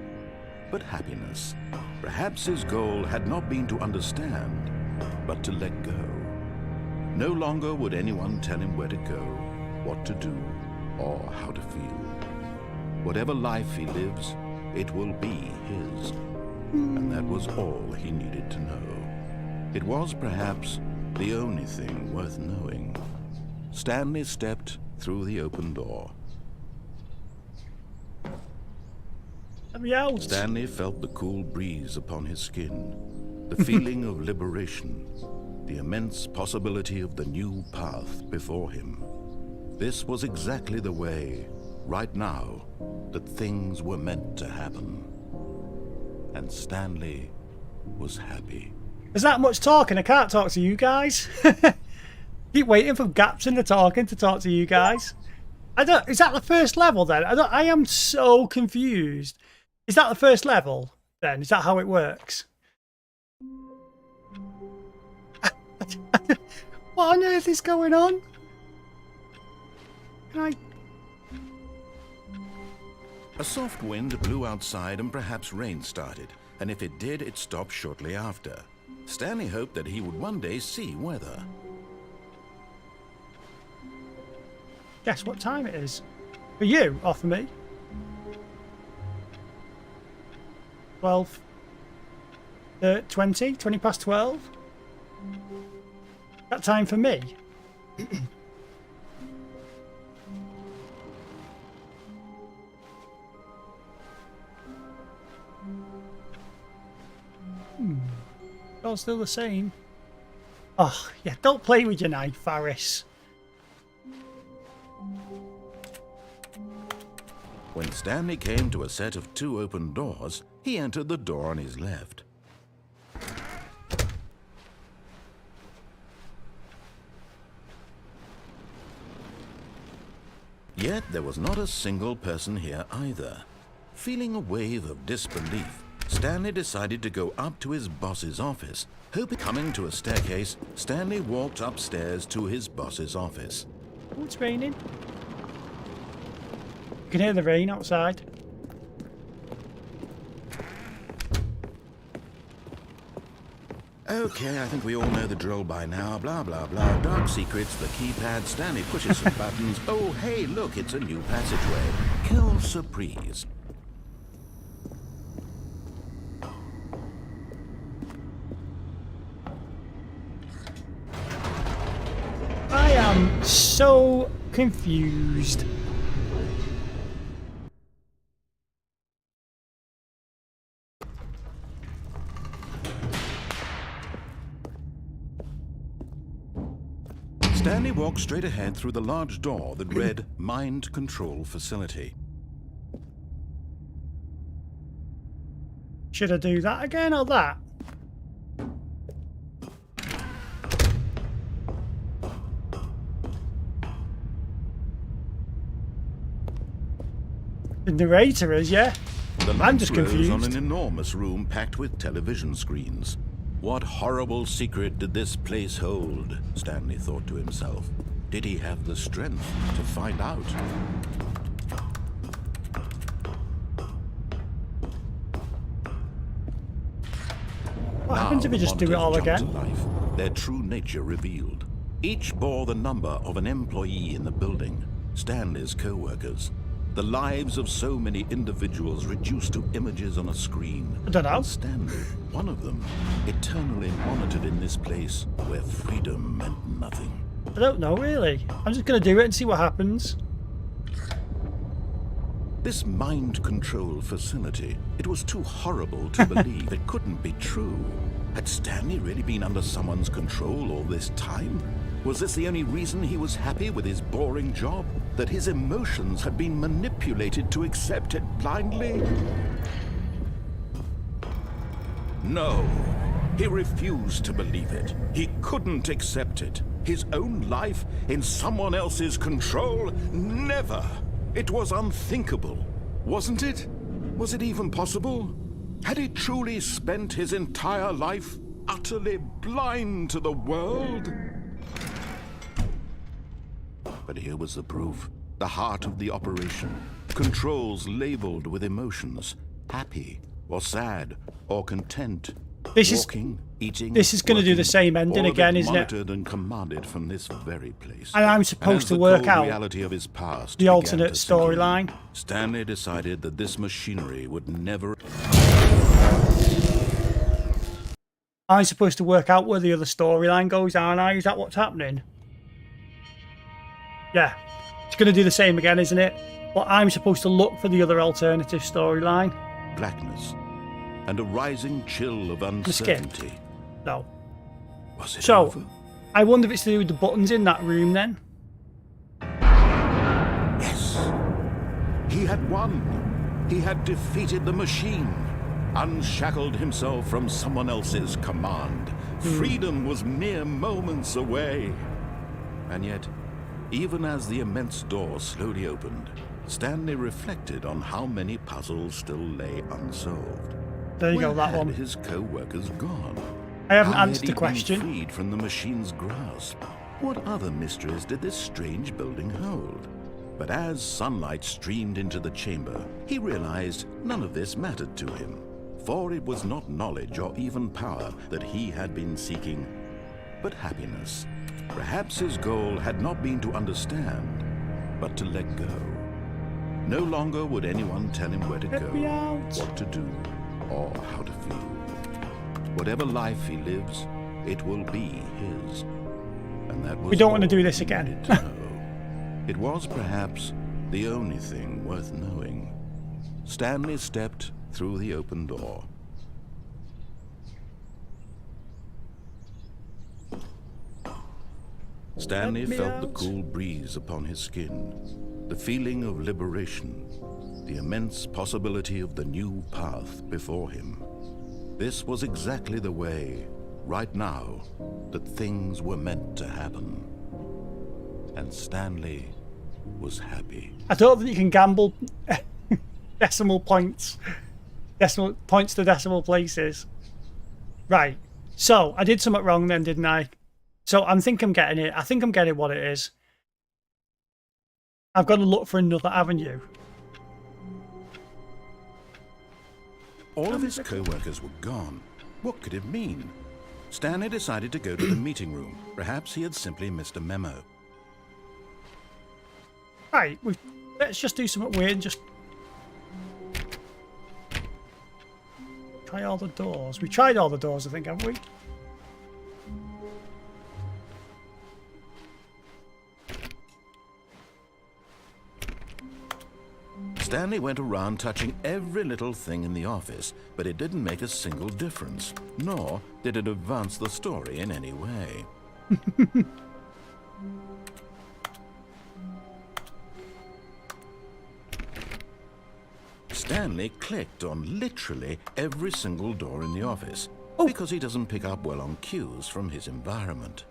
but happiness. Perhaps his goal had not been to understand, but to let go. No longer would anyone tell him where to go, what to do, or how to feel. Whatever life he lives, it will be his. And that was all he needed to know. It was perhaps the only thing worth knowing. Stanley stepped through the open door. Let me out! Stanley felt the cool breeze upon his skin, the feeling of liberation, the immense possibility of the new path before him. This was exactly the way, right now, that things were meant to happen. And Stanley was happy. There's that much talking, I can't talk to you guys. Keep waiting for gaps in the talking to talk to you guys. I don't. Is that the first level then? I am so confused. Is that the first level then? Is that how it works? What on earth is going on? Can I? A soft wind blew outside and perhaps rain started, and if it did, it stopped shortly after. Stanley hoped that he would one day see weather. Guess what time it is? For you or for me? 12. 20 past 12. That time for me. All still the same. Oh, yeah, don't play with your knife, Faris. When Stanley came to a set of 2 open doors, he entered the door on his left. Yet there was not a single person here either. Feeling a wave of disbelief, Stanley decided to go up to his boss's office. Coming to a staircase, Stanley walked upstairs to his boss's office. Oh, it's raining. You can hear the rain outside. Okay, I think we all know the drill by now. Blah, blah, blah. Dark secrets, the keypad. Stanley pushes some buttons. Oh, hey, look, it's a new passageway. Kill surprise. I am so confused. Stanley walked straight ahead through the large door that read Mind Control Facility. Should I do that again or that? The narrator is, yeah. The I'm just lights rose confused. on an enormous room packed with television screens. What horrible secret did this place hold? Stanley thought to himself. Did he have the strength to find out? What happens if you just do it all monitors again? jumped to life, their true nature revealed. Each bore the number of an employee in the building, Stanley's co-workers. The lives of so many individuals reduced to images on a screen. I don't know. And Stanley, one of them, eternally monitored in this place where freedom meant nothing. I don't know, really. I'm just going to do it and see what happens. This mind control facility, it was too horrible to believe. It couldn't be true. Had Stanley really been under someone's control all this time? Was this the only reason he was happy with his boring job? That his emotions had been manipulated to accept it blindly? No, he refused to believe it. He couldn't accept it. His own life in someone else's control? Never! It was unthinkable, wasn't it? Was it even possible? Had he truly spent his entire life utterly blind to the world? But here was the proof. The heart of the operation. Controls labeled with emotions. Happy, or sad, or content. Walking, eating, this is going to do the same ending again, isn't it? Monitored and commanded from this very place. And I'm supposed to work out reality of his past the began alternate to sink in. storyline. Stanley decided that this machinery would never... I'm supposed to work out where the other storyline goes, aren't I? Is that what's happening? Yeah. It's going to do the same again, isn't it? But I'm supposed to look for the other alternative storyline. Blackness and a rising chill of uncertainty. No. Was it So, over? I wonder if it's to do with the buttons in that room then. Yes. He had won. He had defeated the machine. Unshackled himself from someone else's command. Freedom was mere moments away. And yet, Even as the immense door slowly opened, Stanley reflected on how many puzzles still lay unsolved. There you Where go, that had one. his co-workers gone? I haven't How had answered he the question. been freed from the machine's grasp? What other mysteries did this strange building hold? But as sunlight streamed into the chamber, he realized none of this mattered to him, for it was not knowledge or even power that he had been seeking, but happiness. Perhaps his goal had not been to understand, but to let go. No longer would anyone tell him where to Let go, me out. what to do, or how to feel. Whatever life he lives, it will be his. And that was We don't want to all do this he again. needed to know. It was perhaps the only thing worth knowing. Stanley stepped through the open door. Stanley Let me felt the out. cool breeze upon his skin, the feeling of liberation, the immense possibility of the new path before him. This was exactly the way, right now, that things were meant to happen. And Stanley was happy. I don't think you can gamble decimal points. Decimal points to decimal places. Right. So, I did something wrong then, didn't I? So, I think I'm getting it. I think I'm getting what it is. I've got to look for another avenue. All of his co-workers were gone. What could it mean? Stanley decided to go to the meeting room. Perhaps he had simply missed a memo. Right. Let's just do something weird and just try all the doors. We tried all the doors, I think, haven't we? Stanley went around touching every little thing in the office, but it didn't make a single difference, nor did it advance the story in any way. Stanley clicked on literally every single door in the office, because he doesn't pick up well on cues from his environment.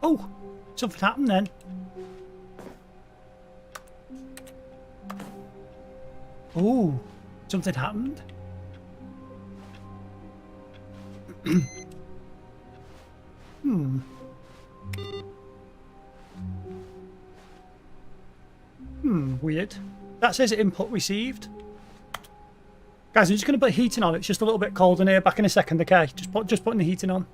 Oh, something happened then. Oh, something happened. Weird. That says input received. Guys, I'm just going to put heating on. It's just a little bit cold in here. Back in a second, okay? Just putting the heating on.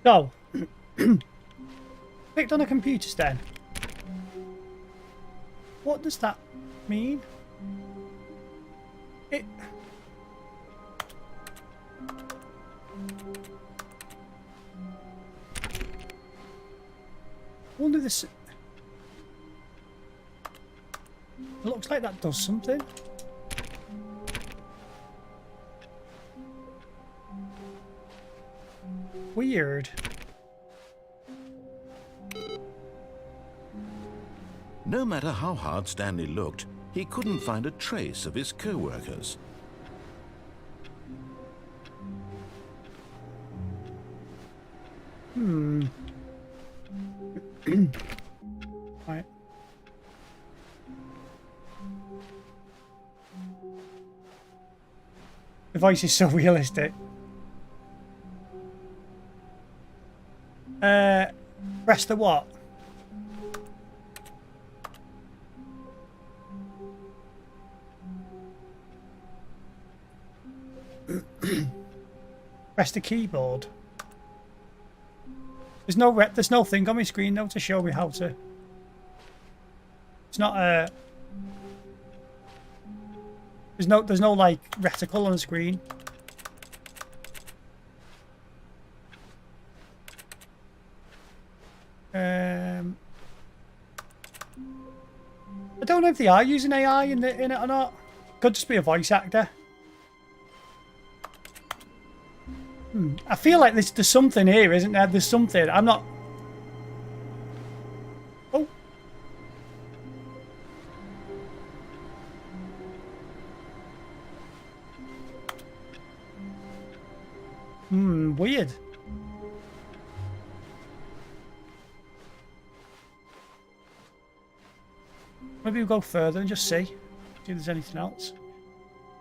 So, clicked on a computer stand. What does that mean? It... wonder this... It looks like that does something. Weird. No matter how hard Stanley looked, he couldn't find a trace of his co-workers. Right. The voice is so realistic. Press the what? Press the keyboard. There's no thing on my screen though to show me how to. It's not a. There's no like reticle on the screen. I don't know if they are using AI in it or not. Could just be a voice actor. I feel like there's something here, isn't there? There's something. I'm not. Oh. Weird. Maybe we'll go further and just see if there's anything else.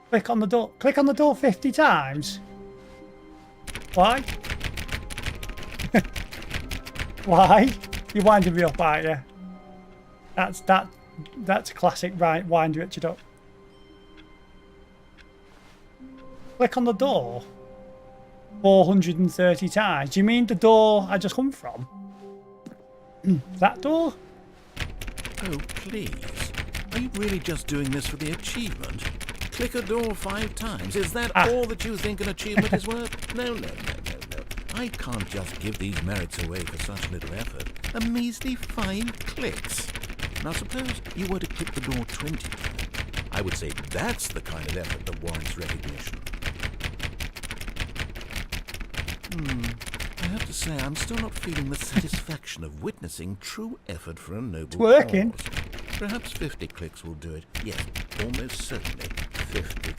Click on the door. Click on the door 50 times. Why? Why? You're winding me up, aren't you? That's classic, right? Wind Richard up. Click on the door 430 times. Do you mean the door I just come from? That door? Oh, please. Are you really just doing this for the achievement? Click a door 5 times. Is that all that you think an achievement is worth? No. I can't just give these merits away for such little effort. A measly 5 clicks. Now suppose you were to click the door 20 times. I would say that's the kind of effort that warrants recognition. I have to say, I'm still not feeling the satisfaction of witnessing true effort for a noble It's working. cause. Perhaps 50 clicks will do it. Yes, almost certainly 50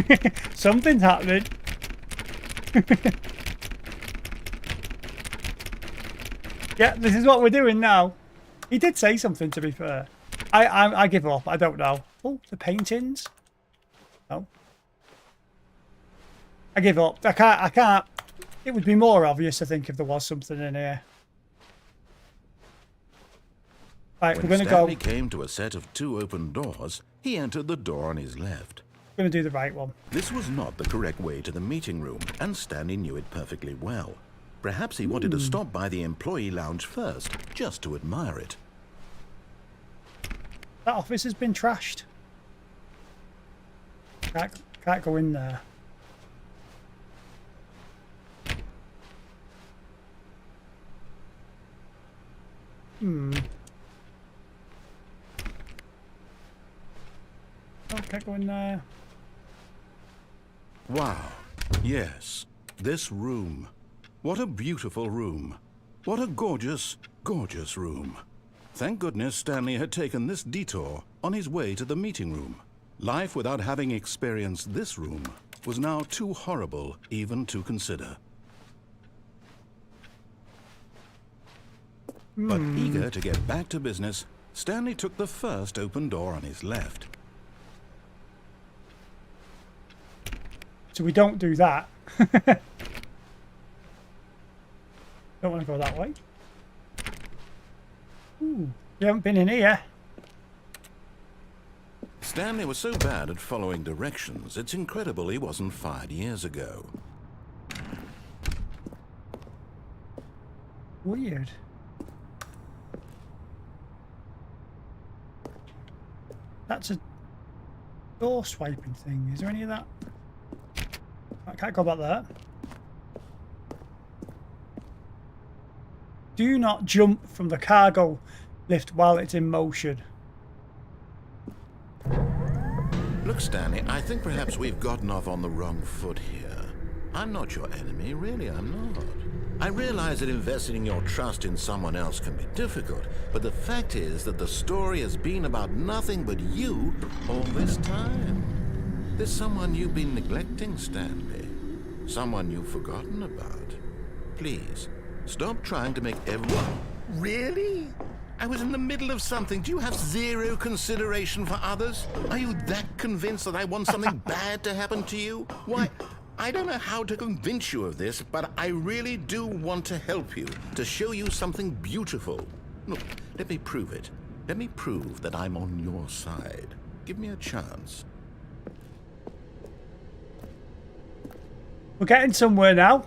clicks. Something's happening. Yeah, this is what we're doing now. He did say something, to be fair. I give up. I don't know. Oh, the paintings. No. I give up. I can't. It would be more obvious, I think, if there was something in here. Right, we're going to go. When Stanley came to a set of 2 open doors, he entered the door on his left. We're going to do the right one. This was not the correct way to the meeting room, and Stanley knew it perfectly well. Perhaps he wanted to stop by the employee lounge first, just to admire it. That office has been trashed. Can't go in there. Oh, can't go in there. Wow. Yes, this room. What a beautiful room. What a gorgeous, gorgeous room. Thank goodness Stanley had taken this detour on his way to the meeting room. Life without having experienced this room was now too horrible even to consider. But eager to get back to business, Stanley took the first open door on his left. So we don't do that. Don't want to go that way. Ooh, you haven't been in here. Stanley was so bad at following directions, it's incredible he wasn't fired years ago. Weird. That's a door swiping thing. Is there any of that? I can't go back there. Do not jump from the cargo lift while it's in motion. Look, Stanley, I think perhaps we've gotten off on the wrong foot here. I'm not your enemy, really, I'm not. I realize that investing your trust in someone else can be difficult, but the fact is that the story has been about nothing but you all this time. There's someone you've been neglecting, Stanley. Someone you've forgotten about. Please, stop trying to make everyone... Really? I was in the middle of something. Do you have zero consideration for others? Are you that convinced that I want something bad to happen to you? Why, I don't know how to convince you of this, but I really do want to help you, to show you something beautiful. Look, let me prove it. Let me prove that I'm on your side. Give me a chance. We're getting somewhere now.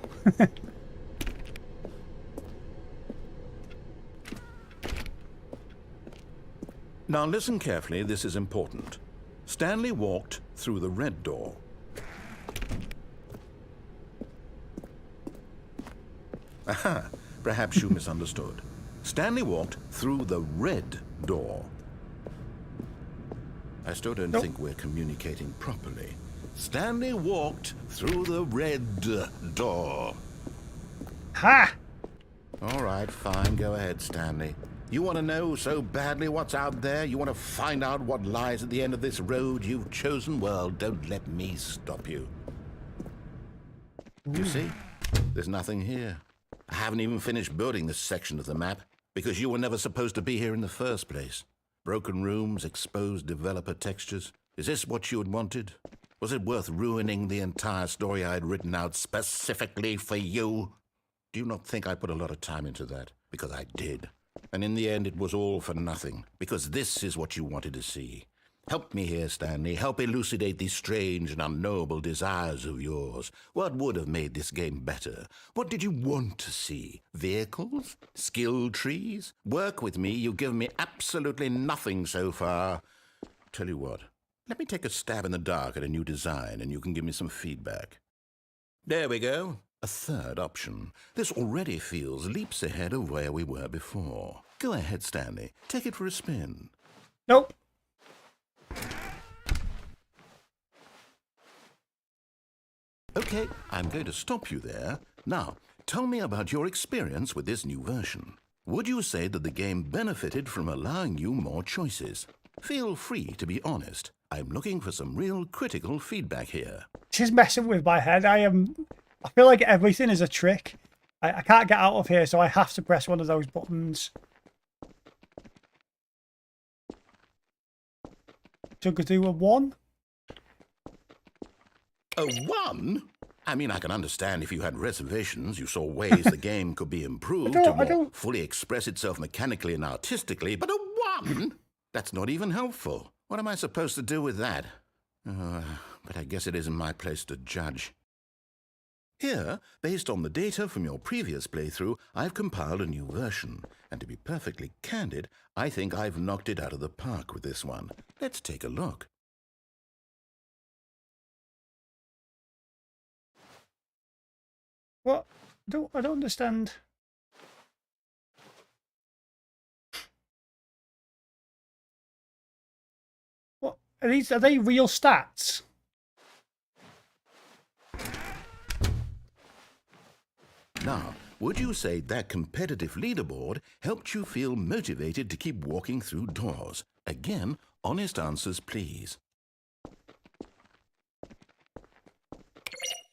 Now listen carefully, this is important. Stanley walked through the red door. Aha, perhaps you misunderstood. Stanley walked through the red door. I still don't think we're communicating properly. Stanley walked through the red door. Ha! All right, fine, go ahead, Stanley. You want to know so badly what's out there? You want to find out what lies at the end of this road you've chosen? Well, don't let me stop you. You see? There's nothing here. I haven't even finished building this section of the map because you were never supposed to be here in the first place. Broken rooms, exposed developer textures. Is this what you had wanted? Was it worth ruining the entire story I had written out specifically for you? Do you not think I put a lot of time into that? Because I did. And in the end, it was all for nothing. Because this is what you wanted to see. Help me here, Stanley. Help elucidate these strange and unknowable desires of yours. What would have made this game better? What did you want to see? Vehicles? Skill trees? Work with me. You've given me absolutely nothing so far. Tell you what. Let me take a stab in the dark at a new design, and you can give me some feedback. There we go. A third option. This already feels leaps ahead of where we were before. Go ahead, Stanley. Take it for a spin. Nope. Okay, I'm going to stop you there. Now, tell me about your experience with this new version. Would you say that the game benefited from allowing you more choices? Feel free to be honest. I'm looking for some real critical feedback here. This is messing with my head. I feel like everything is a trick. I can't get out of here, so I have to press one of those buttons. So I could do a 1. A 1? I mean, I can understand if you had reservations, you saw ways the game could be improved to more fully express itself mechanically and artistically, but a 1? That's not even helpful. What am I supposed to do with that? But I guess it isn't my place to judge. Here, based on the data from your previous playthrough, I've compiled a new version. And to be perfectly candid, I think I've knocked it out of the park with this one. Let's take a look. What? I don't understand. What are they real stats? Now, would you say that competitive leaderboard helped you feel motivated to keep walking through doors? Again, honest answers, please.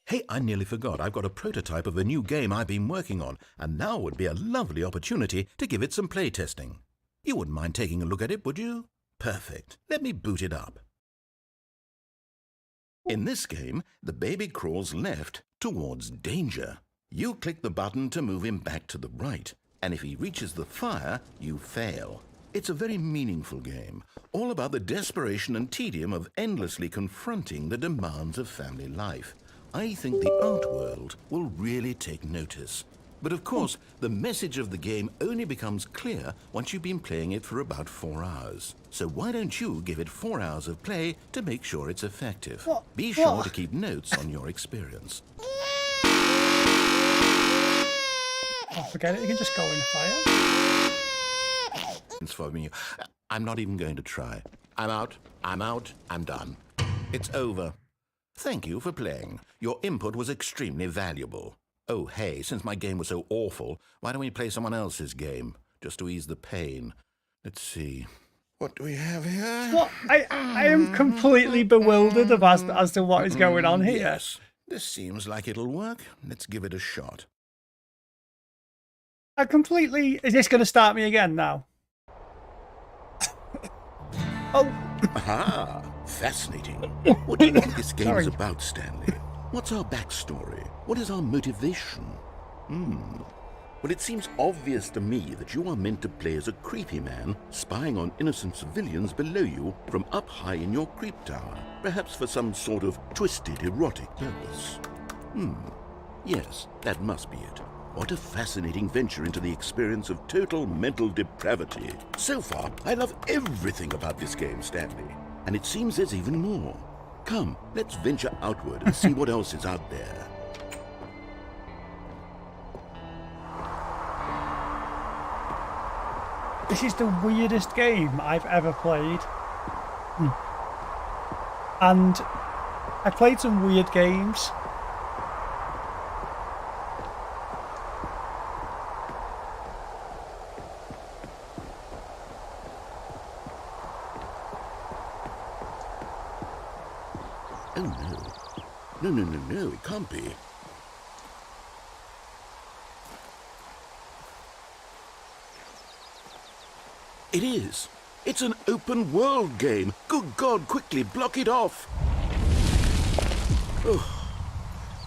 Hey, I nearly forgot. I've got a prototype of a new game I've been working on, and now would be a lovely opportunity to give it some playtesting. You wouldn't mind taking a look at it, would you? Perfect. Let me boot it up. In this game, the baby crawls left towards danger. You click the button to move him back to the right, and if he reaches the fire, you fail. It's a very meaningful game, all about the desperation and tedium of endlessly confronting the demands of family life. I think the art world will really take notice. But of course, the message of the game only becomes clear once you've been playing it for about 4 hours. So why don't you give it 4 hours of play to make sure it's effective? Be sure to keep notes on your experience. Oh, forget it. You can just go in the fire. It's for me. I'm not even going to try. I'm out. I'm done. It's over. Thank you for playing. Your input was extremely valuable. Oh, hey, since my game was so awful, why don't we play someone else's game, just to ease the pain? Let's see. What do we have here? What? I am completely bewildered as to what is going on here. Yes, this seems like it'll work. Let's give it a shot. Is this going to start me again now? Oh. Aha, fascinating. What do you think this game is about, Stanley? What's our backstory? What is our motivation? Well, it seems obvious to me that you are meant to play as a creepy man spying on innocent civilians below you from up high in your creep tower, perhaps for some sort of twisted erotic purpose. Yes, that must be it. What a fascinating venture into the experience of total mental depravity. So far, I love everything about this game, Stanley. And it seems there's even more. Come, let's venture outward and see what else is out there. This is the weirdest game I've ever played. And I played some weird games. Oh no. No, it can't be. It is. It's an open world game. Good God, quickly block it off. Oh,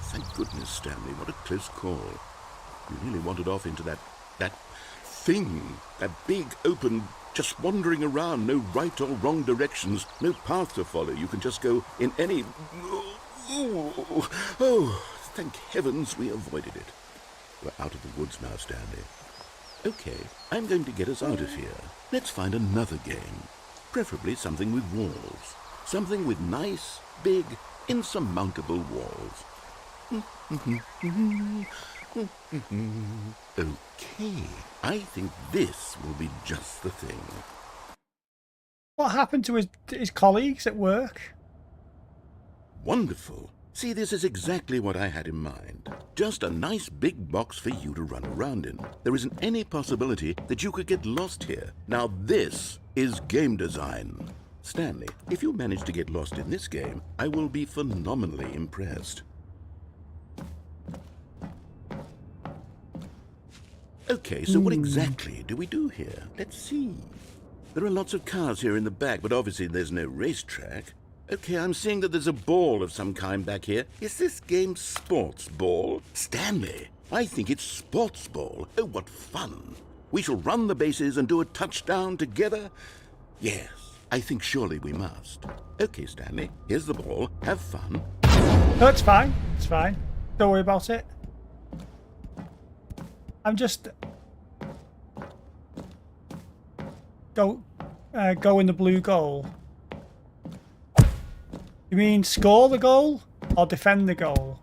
thank goodness, Stanley. What a close call. You nearly wandered off into that thing. That big, open, just wandering around. No right or wrong directions. No path to follow. You can just go in any... Oh, thank heavens we avoided it. We're out of the woods now, Stanley. Okay, I'm going to get us out of here. Let's find another game. Preferably something with walls. Something with nice, big, insurmountable walls. Okay, I think this will be just the thing. What happened to his colleagues at work? Wonderful. See, this is exactly what I had in mind. Just a nice big box for you to run around in. There isn't any possibility that you could get lost here. Now this is game design. Stanley, if you manage to get lost in this game, I will be phenomenally impressed. Okay, so what exactly do we do here? Let's see. There are lots of cars here in the back, but obviously there's no racetrack. Okay, I'm seeing that there's a ball of some kind back here. Is this game sports ball? Stanley, I think it's sports ball. Oh, what fun. We shall run the bases and do a touchdown together. Yes, I think surely we must. Okay, Stanley, here's the ball. Have fun. No, it's fine. It's fine. Don't worry about it. I'm just... Go in the blue goal. You mean score the goal or defend the goal?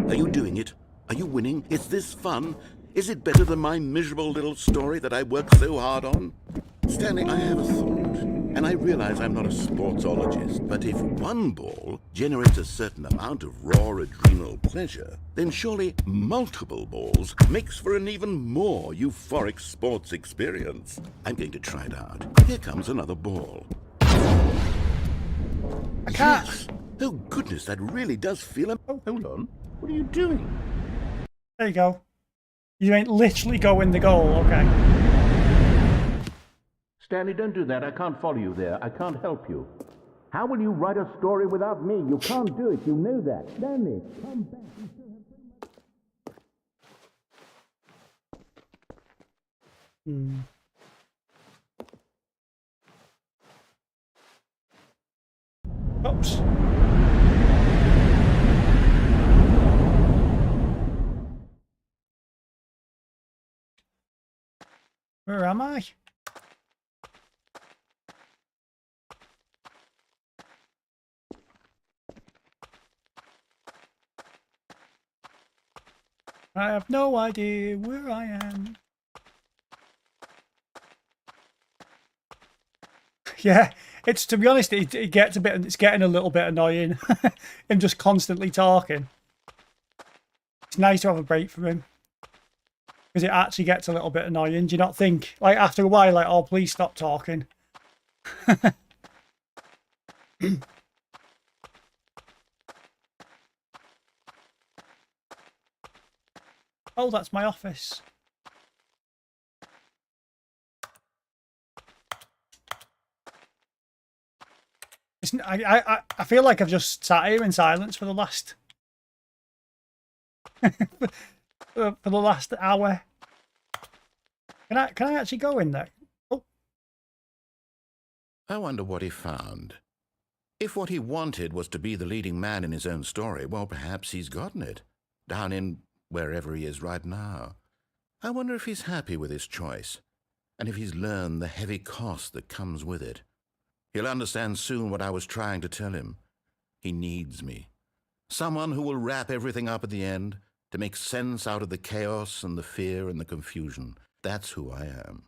Are you doing it? Are you winning? Is this fun? Is it better than my miserable little story that I worked so hard on? Stanley, I have a thought, and I realize I'm not a sportsologist, but if one ball generates a certain amount of raw adrenal pleasure, then surely multiple balls makes for an even more euphoric sports experience. I'm going to try it out. Here comes another ball. I can't. Yes. Oh goodness, that really does feel... Oh, hold on. What are you doing? There you go. You ain't literally go in the goal, okay. Stanley, don't do that. I can't follow you there. I can't help you. How will you write a story without me? You can't do it. You know that. Stanley, come back. You still have... Oops. Where am I? I have no idea where I am. Yeah, it's, to be honest, it gets a bit, it's getting a little bit annoying. Him just constantly talking. It's nice to have a break from him, because it actually gets a little bit annoying. Do you not think? Like, after a while, like, oh, please stop talking. Oh, that's my office. I feel like I've just sat here in silence for the last for the last hour. Can I actually go in there? Oh, I wonder what he found. If what he wanted was to be the leading man in his own story, well, perhaps he's gotten it. Down in wherever he is right now. I wonder if he's happy with his choice, and if he's learned the heavy cost that comes with it. He'll understand soon what I was trying to tell him. He needs me. Someone who will wrap everything up at the end, to make sense out of the chaos and the fear and the confusion. That's who I am.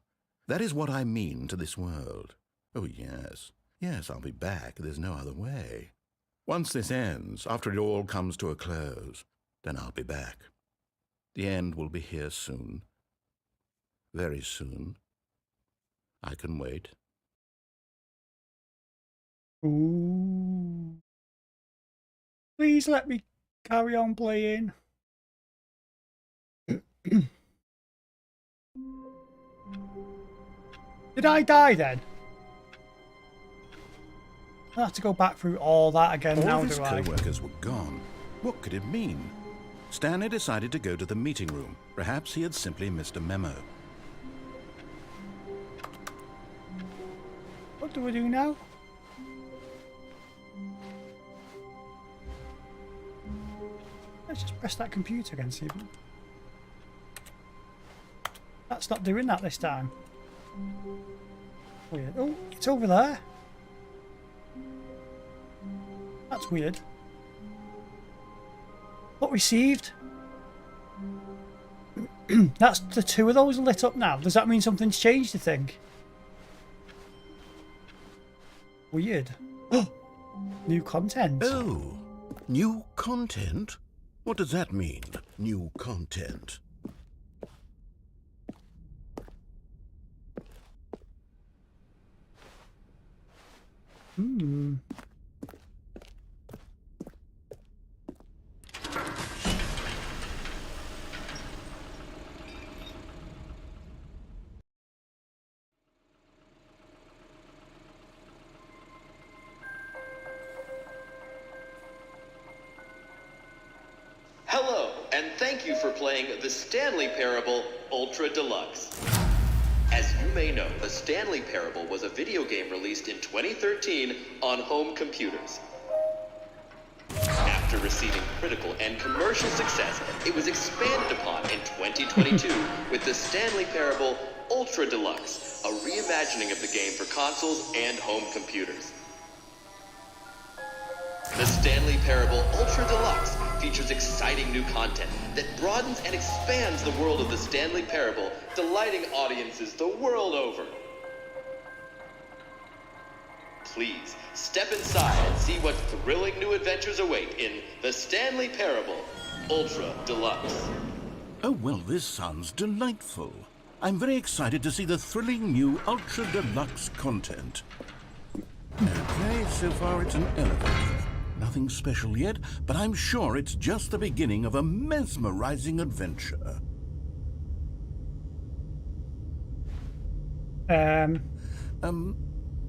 That is what I mean to this world. Oh, yes. Yes, I'll be back. There's no other way. Once this ends, after it all comes to a close, then I'll be back. The end will be here soon. Very soon. I can wait. Ooh. Please let me carry on playing. Did I die then? I have to go back through all that again All now, of his do I? co-workers were gone. What could it mean? Stanley decided to go to the meeting room. Perhaps he had simply missed a memo. What do we do now? Let's just press that computer again, see if it... That's not doing that this time. Weird. Oh, it's over there. That's weird. What received? That's the two of those lit up now. Does that mean something's changed, you think? Weird. New content. Oh, new content? What does that mean, new content? Hmm. Hello, and thank you for playing the Stanley Parable Ultra Deluxe. As you may know, the Stanley Parable was a video game released in 2013 on home computers. After receiving critical and commercial success, it was expanded upon in 2022 with the Stanley Parable Ultra Deluxe, a reimagining of the game for consoles and home computers. The Stanley Parable Ultra Deluxe features exciting new content that broadens and expands the world of the Stanley Parable, delighting audiences the world over. Please, step inside and see what thrilling new adventures await in the Stanley Parable Ultra Deluxe. Oh, well, this sounds delightful. I'm very excited to see the thrilling new Ultra Deluxe content. Okay, so far it's an elevator. Nothing special yet, but I'm sure it's just the beginning of a mesmerizing adventure.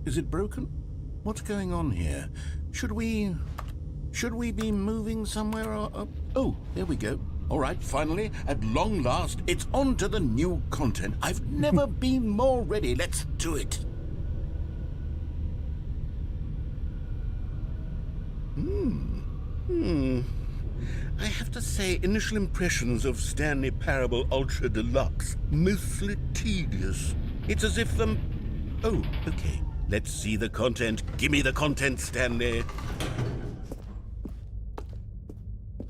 Is it broken? What's going on here? Should we be moving somewhere or... Oh, there we go. All right, finally, at long last, it's on to the new content. I've never been more ready. Let's do it. I have to say, initial impressions of Stanley Parable Ultra Deluxe, mostly tedious. It's as if them... Oh, okay. Let's see the content. Give me the content, Stanley.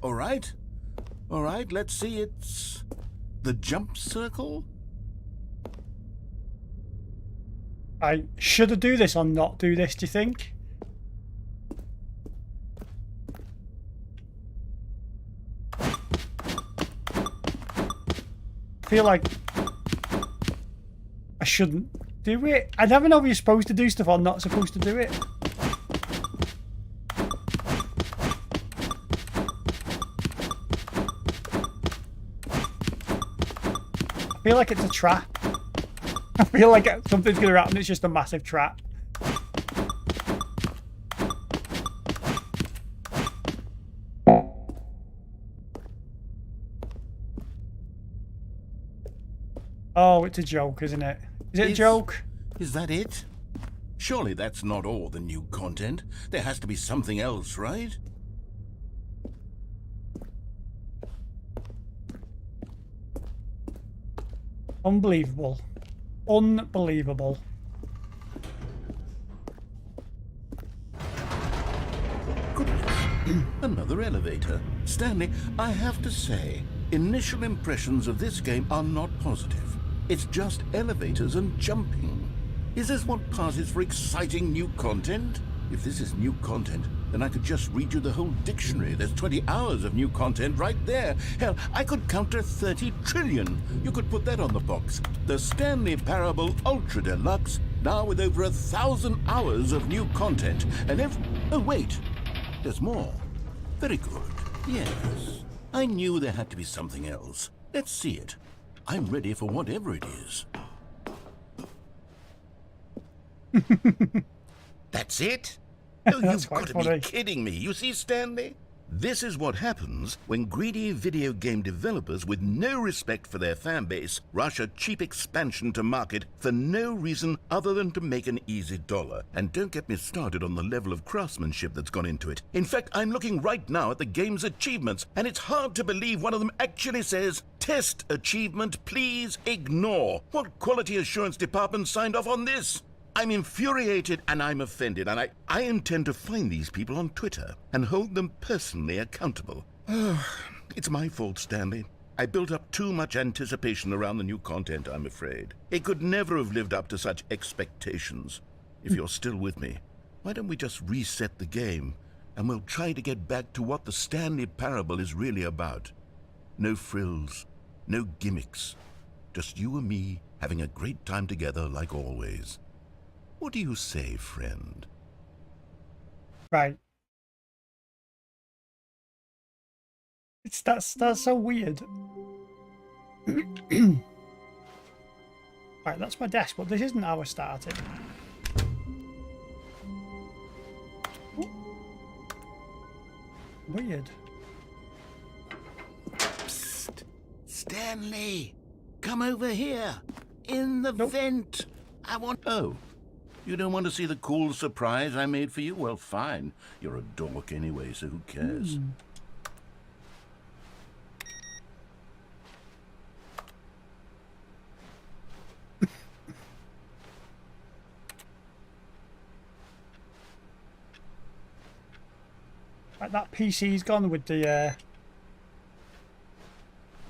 All right, let's see. It's the jump circle. I should I do this or not do this, do you think? I feel like I shouldn't do it. I never know if you're supposed to do stuff or not supposed to do it. I feel like it's a trap. I feel like something's going to happen. It's just a massive trap. Oh, it's a joke, isn't it? Is it a joke? Is that it? Surely that's not all the new content. There has to be something else, right? Unbelievable. Unbelievable. Another elevator. Stanley, I have to say, initial impressions of this game are not positive. It's just elevators and jumping. Is this what passes for exciting new content? If this is new content, then I could just read you the whole dictionary. There's 20 hours of new content right there. Hell, I could count to 30 trillion. You could put that on the box. The Stanley Parable Ultra Deluxe, now with over 1,000 hours of new content. And oh, wait. There's more. Very good. Yes. I knew there had to be something else. Let's see it. I'm ready for whatever it is. That's it? Oh, That's you've quite got to funny. be kidding me. You see, Stanley? This is what happens when greedy video game developers with no respect for their fan base rush a cheap expansion to market for no reason other than to make an easy dollar. And don't get me started on the level of craftsmanship that's gone into it. In fact, I'm looking right now at the game's achievements, and it's hard to believe one of them actually says, "Test achievement, please ignore." What quality assurance department signed off on this? I'm infuriated and I'm offended, and I intend to find these people on Twitter and hold them personally accountable. It's my fault, Stanley. I built up too much anticipation around the new content, I'm afraid. It could never have lived up to such expectations. If you're still with me, why don't we just reset the game and we'll try to get back to what the Stanley Parable is really about. No frills, no gimmicks. Just you and me having a great time together like always. What do you say, friend? Right. That's so weird. Right, that's my desk, but this isn't how I started. Ooh. Weird. Psst. Stanley, come over here. In the Nope. vent. I want... Oh. You don't want to see the cool surprise I made for you? Well, fine. You're a dork anyway, so who cares? Right, that PC's gone with the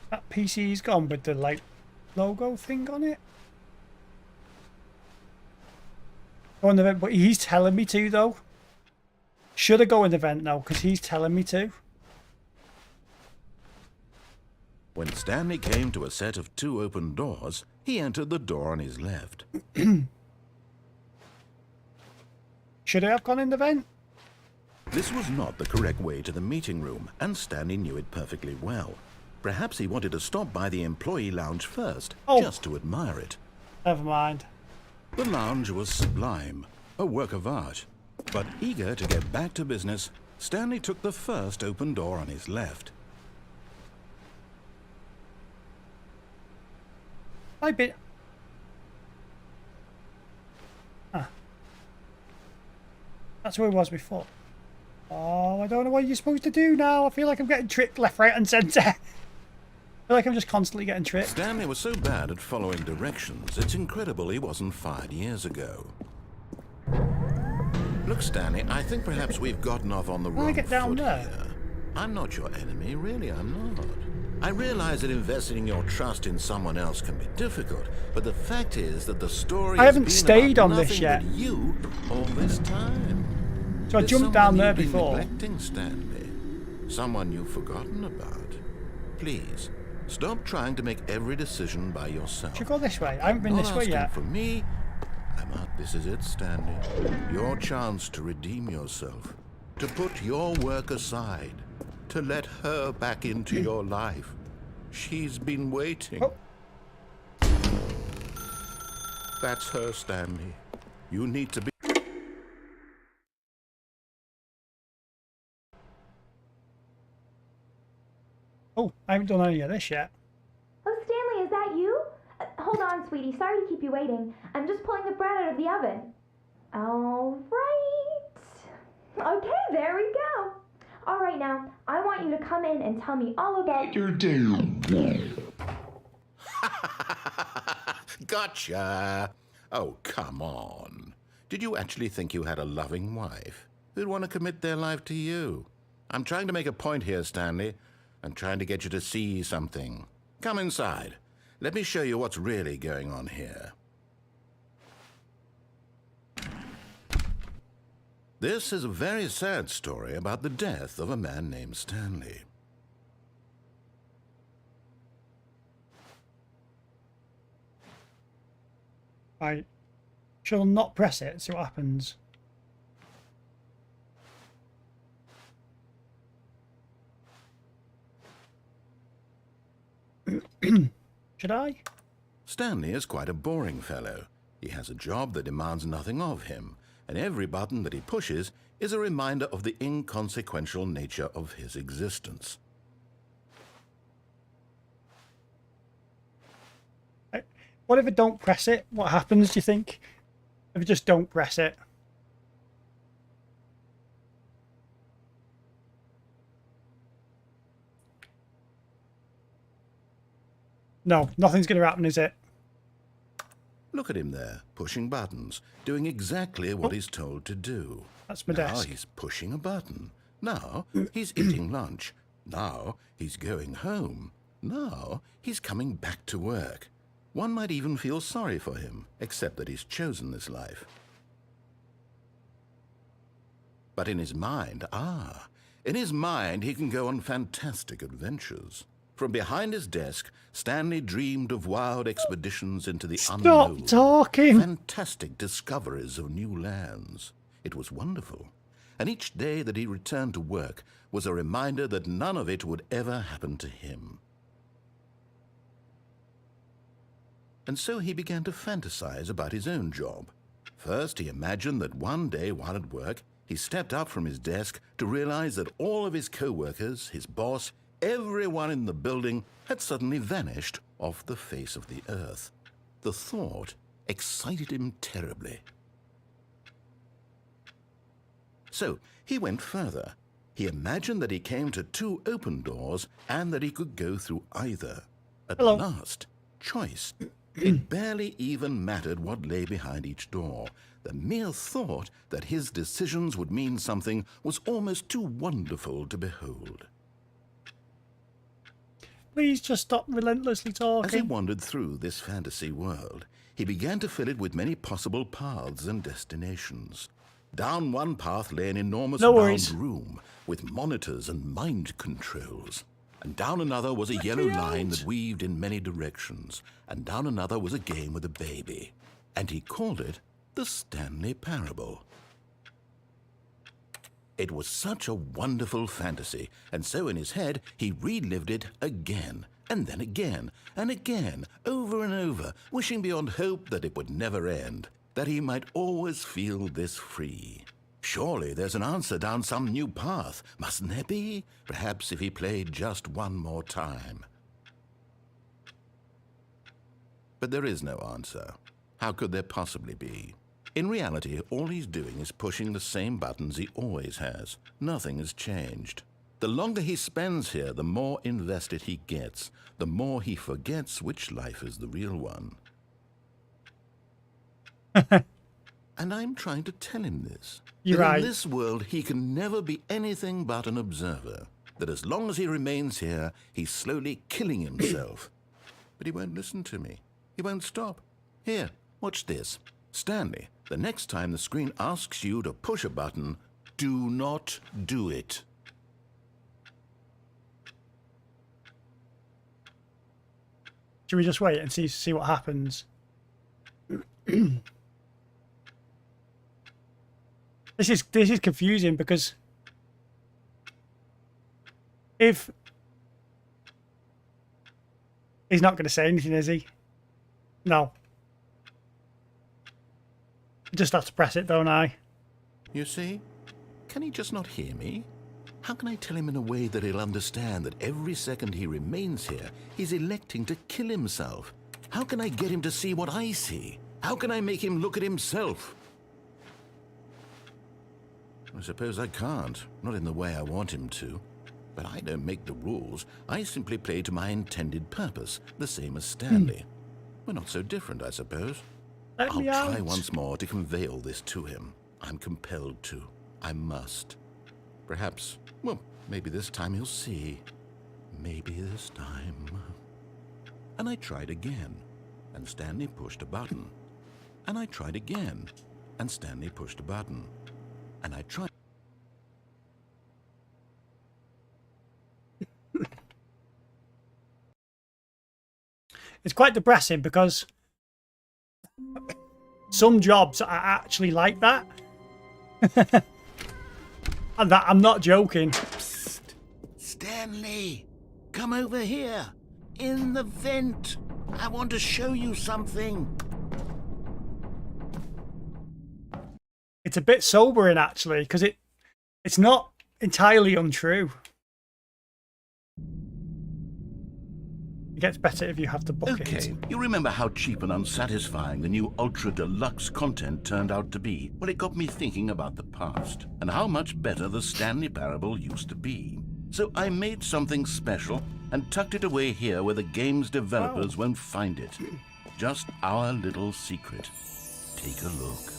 that PC's gone with the like logo thing on it. Go in the event, but he's telling me to though. Should I go in the event now? Because he's telling me to. When Stanley came to a set of 2 open doors, he entered the door on his left. Should I have gone in the vent? This was not the correct way to the meeting room, and Stanley knew it perfectly well. Perhaps he wanted to stop by the employee lounge first, Oh. just to admire it. Never mind. The lounge was sublime, a work of art. But eager to get back to business, Stanley took the first open door on his left. I've been... Ah. That's where I was before. Oh, I don't know what you're supposed to do now. I feel like I'm getting tricked left, right and centre. I feel like I'm just constantly getting tricked. Stanley was so bad at following directions, it's incredible he wasn't fired years ago. Look, Stanley, I think perhaps we've gotten off on the When I wrong get down foot there. here. I'm not your enemy, really, I'm not. I realize that investing your trust in someone else can be difficult, but the fact is that the story I has haven't been stayed about on this nothing yet. but you all this time. So I There's jumped down someone there you've been before. neglecting, Stanley. Someone you've forgotten about. Please, stop trying to make every decision by yourself. Should I go this way? I haven't been Not this way asking yet. for me. This is it, Stanley. Your chance to redeem yourself. To put your work aside. To let her back into your life. She's been waiting. Oh. That's her, Stanley. You need to be... Oh, I haven't done any of this yet. Oh, Stanley, is that you? Hold on, sweetie. Sorry to keep you waiting. I'm just pulling the bread out of the oven. All right. Okay, there we go. All right, now, I want you to come in and tell me all about your day. Gotcha! Oh, come on. Did you actually think you had a loving wife who'd want to commit their life to you? I'm trying to make a point here, Stanley. I'm trying to get you to see something. Come inside. Let me show you what's really going on here. This is a very sad story about the death of a man named Stanley. I shall not press it, see what happens. Should I? Stanley is quite a boring fellow. He has a job that demands nothing of him, and every button that he pushes is a reminder of the inconsequential nature of his existence. What if I don't press it? What happens, do you think? If I just don't press it? No, nothing's going to happen, is it? Look at him there, pushing buttons, doing exactly what he's told to do. That's my Now desk. he's pushing a button. Now he's eating lunch. Now he's going home. Now he's coming back to work. One might even feel sorry for him, except that he's chosen this life. But in his mind, in his mind he can go on fantastic adventures. From behind his desk, Stanley dreamed of wild expeditions into the unknown. Stop talking! Fantastic discoveries of new lands. It was wonderful. And each day that he returned to work was a reminder that none of it would ever happen to him. And so he began to fantasize about his own job. First, he imagined that one day while at work, he stepped up from his desk to realize that all of his co-workers, his boss, everyone in the building had suddenly vanished off the face of the earth. The thought excited him terribly. So he went further. He imagined that he came to two open doors and that he could go through either. At Hello. last, choice. It barely even mattered what lay behind each door. The mere thought that his decisions would mean something was almost too wonderful to behold. Please just stop relentlessly As he talking. wandered through this fantasy world, he began to fill it with many possible paths and destinations. Down one path lay an enormous No round worries. room with monitors and mind controls. And down another was a yellow me line out. that weaved in many directions. And down another was a game with a baby. And he called it the Stanley Parable. It was such a wonderful fantasy, and so in his head he relived it again, and then again, and again, over and over, wishing beyond hope that it would never end, that he might always feel this free. Surely there's an answer down some new path, mustn't there be? Perhaps if he played just one more time. But there is no answer. How could there possibly be? In reality, all he's doing is pushing the same buttons he always has. Nothing has changed. The longer he spends here, the more invested he gets, the more he forgets which life is the real one. And I'm trying to tell him this. You're that right. In this world, he can never be anything but an observer. That as long as he remains here, he's slowly killing himself. But he won't listen to me. He won't stop. Here, watch this. Stanley, the next time the screen asks you to push a button, do not do it. Should we just wait and see what happens? This is confusing because if he's not going to say anything, is he? No. I just have to press it, don't I? You see? Can he just not hear me? How can I tell him in a way that he'll understand that every second he remains here, he's electing to kill himself? How can I get him to see what I see? How can I make him look at himself? I suppose I can't. Not in the way I want him to. But I don't make the rules. I simply play to my intended purpose, the same as Stanley. We're not so different, I suppose. Let I'll me try out. once more to convey all this to him. I'm compelled to. I must. Perhaps, well, maybe this time he'll see. Maybe this time. And I tried again, and Stanley pushed a button. And I tried again, and Stanley pushed a button. And I tried. It's quite depressing because some jobs are actually like that. And that I'm not joking. Psst. Stanley, come over here. In the vent. I want to show you something. It's a bit sobering actually, because it's not entirely untrue. It gets better if you have to book it. Okay, you remember how cheap and unsatisfying the new Ultra Deluxe content turned out to be? Well, it got me thinking about the past and how much better the Stanley Parable used to be. So I made something special and tucked it away here where the game's developers won't find it. Just our little secret. Take a look.